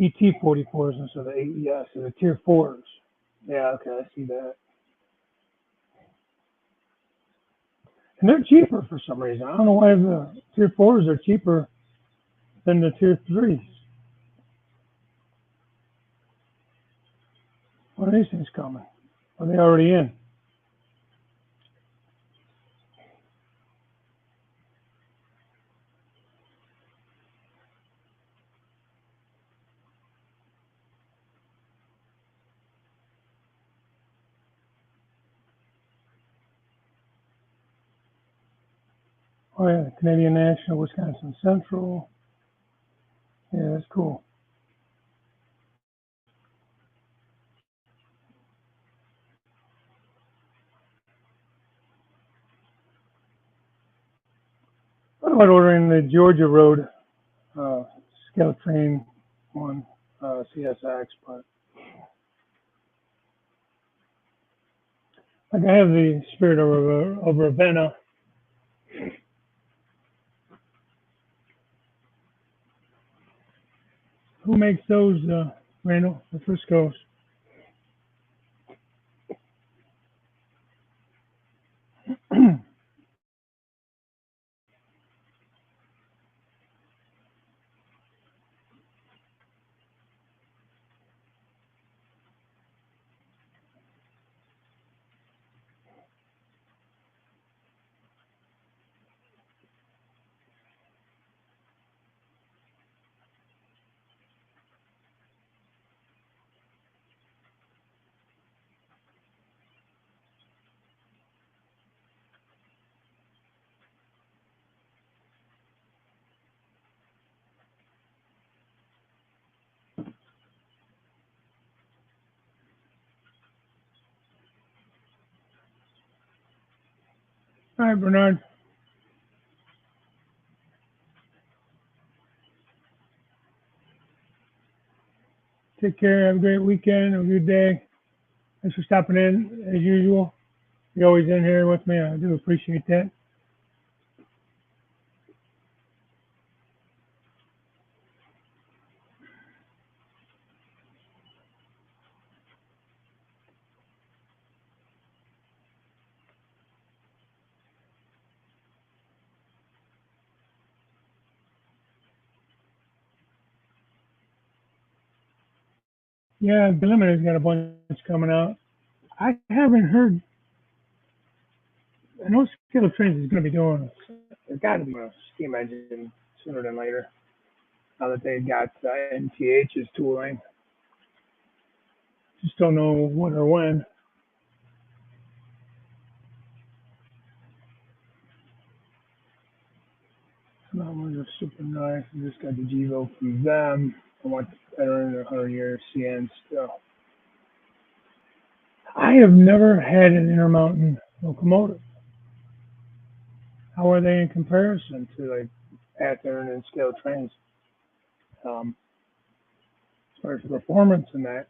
ET-44s instead of the AES, so the Tier 4s. Yeah, okay, I see that. And they're cheaper for some reason. I don't know why the Tier 4s are cheaper than the Tier 3s. When are these things coming? Are they already in? Oh yeah, Canadian National, Wisconsin Central. Yeah, that's cool. What about ordering the Georgia Road uh, Scout Train one, CSX? But like I have the Spirit of Ravenna. Who makes those, Randall? The Frisco's. All right, Bernard. Take care. Have a great weekend. Have a good day. Thanks for stopping in as usual. You're always in here with me. I do appreciate that. Yeah, the Limited's got a bunch coming out. I haven't heard. I know Skittle Trains is going to be doing. They've got to be a steam engine sooner than later. Now that they've got NTH's tooling, just don't know when or when. Some ones are super nice. I just got the GVO from them. I want the veteran 100-year CN still. I have never had an Intermountain locomotive. How are they in comparison to like Pattern and scale trains? Um, as far as performance and that.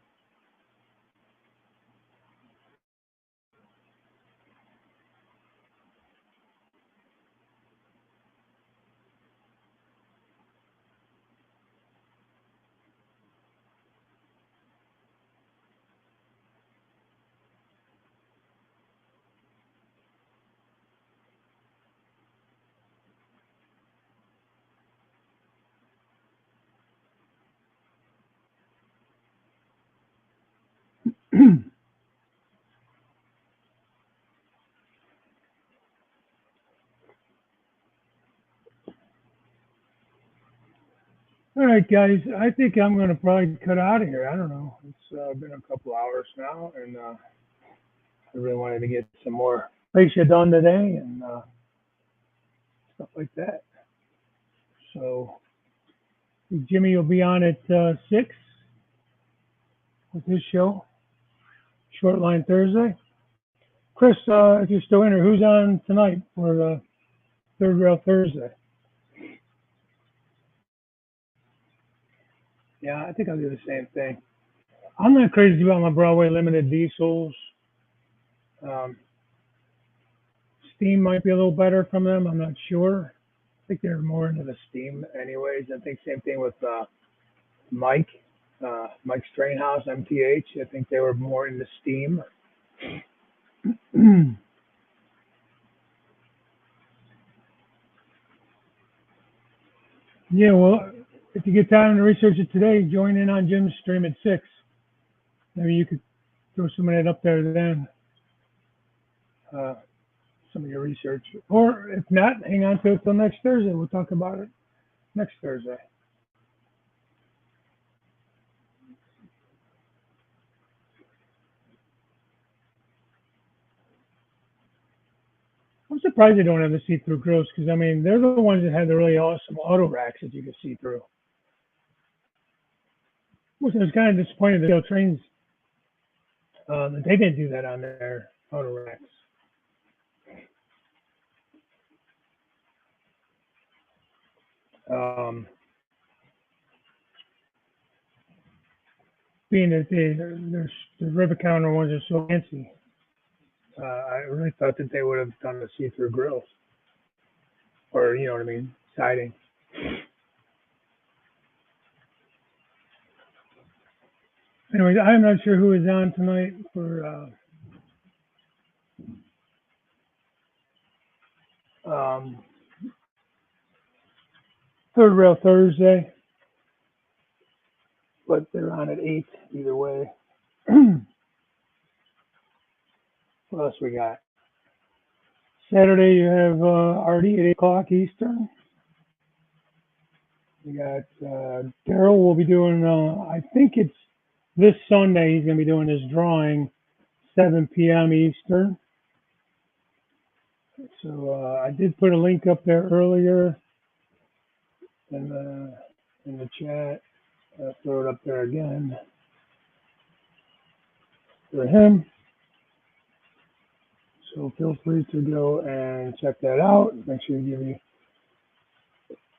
All right, guys. I think I'm going to probably cut out of here. I don't know. It's been a couple hours now, and I really wanted to get some more fascia done today and stuff like that. So Jimmy will be on at 6 with his show, Short Line Thursday. Chris, if you're still in here, who's on tonight for Third Rail Thursday? Yeah, I think I'll do the same thing. I'm not crazy about my Broadway limited diesels. Um, Steam might be a little better from them. I'm not sure. I think they're more into the Steam anyways. I think same thing with Mike, Mike Strainhouse, MTH. I think they were more into Steam. Yeah, well, if you get time to research it today, join in on Jim's stream at 6. Maybe you could throw some of that up there then, some of your research. Or if not, hang on to it till next Thursday. We'll talk about it next Thursday. I'm surprised they don't have the see-through grills because, I mean, they're the ones that had the really awesome auto racks that you could see through. Which I was kind of disappointed that trains that they didn't do that on their auto racks. Being that the river counter ones are so fancy, I really thought that they would have done the see-through grills, or you know what I mean, siding. Anyways, I'm not sure who is on tonight for Third Rail Thursday, but they're on at 8 either way. What else we got? Saturday you have RD at 8 o'clock Eastern. We got Daryl will be doing, I think it's this Sunday he's going to be doing his drawing, 7 p.m. Eastern. So I did put a link up there earlier in the chat. I'll throw it up there again for him. So feel free to go and check that out. Make sure you give me,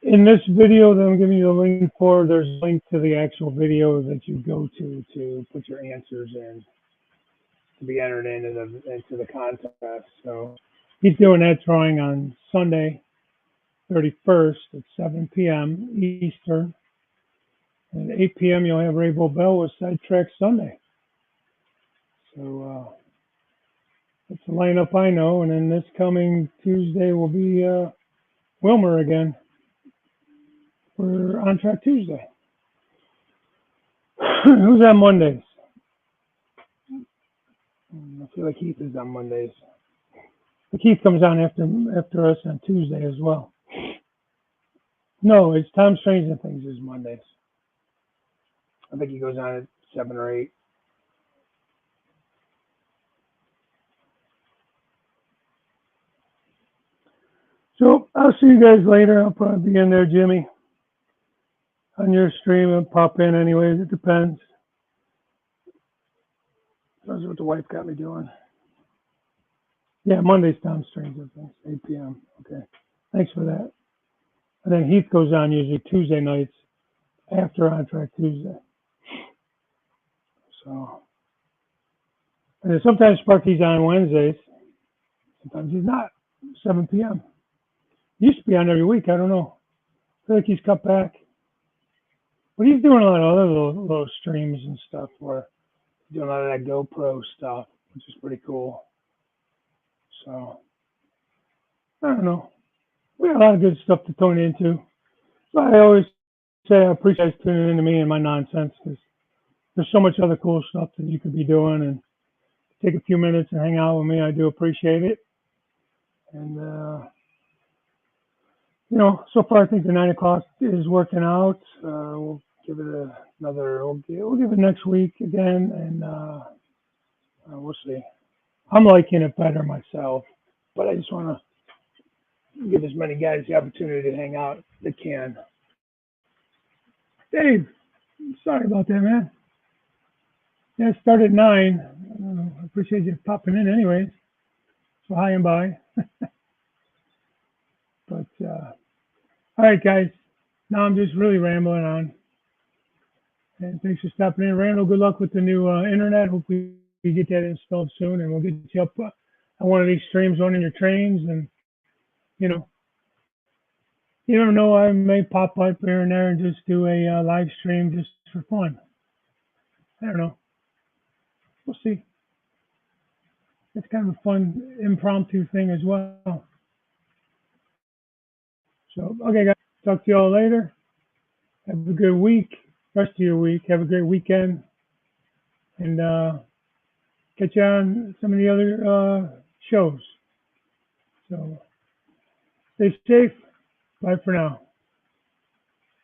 in this video that I'm giving you a link for, there's a link to the actual video that you go to put your answers in, to be entered into the contest. So he's doing that drawing on Sunday, 31st at 7 p.m. Eastern. And at 8 p.m. you'll have Rainbow Bell with Sidetrack Sunday. So that's the lineup I know. And then this coming Tuesday will be Wilmer again for On Track Tuesday. Who's on Mondays? I feel like Heath is on Mondays. But Keith comes on after us on Tuesday as well. No, it's Tom Strange and Things is Mondays. I think he goes on at 7 or 8. So I'll see you guys later. I'll probably be in there, Jimmy, on your stream. I'll pop in anyways. It depends. That's what the wife got me doing. Yeah, Monday's Tom Strange and Things, 8 p.m. Okay, thanks for that. And then Heath goes on usually Tuesday nights after On Track Tuesday. So, and then sometimes Sparky's on Wednesdays. Sometimes he's not. 7 p.m. Used to be on every week. I don't know. I feel like he's cut back. But he's doing a lot of other little streams and stuff where he's doing a lot of that GoPro stuff, which is pretty cool. So, I don't know. We got a lot of good stuff to tune into. So I always say I appreciate tuning into me and my nonsense because there's so much other cool stuff that you could be doing, and take a few minutes and hang out with me. I do appreciate it. And, you know, so far I think the 9 o'clock is working out. We'll give it we'll give it next week again, and we'll see. I'm liking it better myself, but I just want to give as many guys the opportunity to hang out that can. Dave, sorry about that, man. Yeah, it started at 9. I appreciate you popping in anyways. So hi and bye. But all right, guys. Now I'm just really rambling on. And thanks for stopping in, Randall. Good luck with the new internet. Hopefully you get that installed soon, and we'll get you up on one of these streams running your trains. And you know, you don't know, I may pop up here and there and just do a live stream just for fun. I don't know. We'll see. It's kind of a fun impromptu thing as well. So, okay, guys, talk to you all later. Have a good week, rest of your week. Have a great weekend, and catch you on some of the other shows. So, stay safe. Bye for now.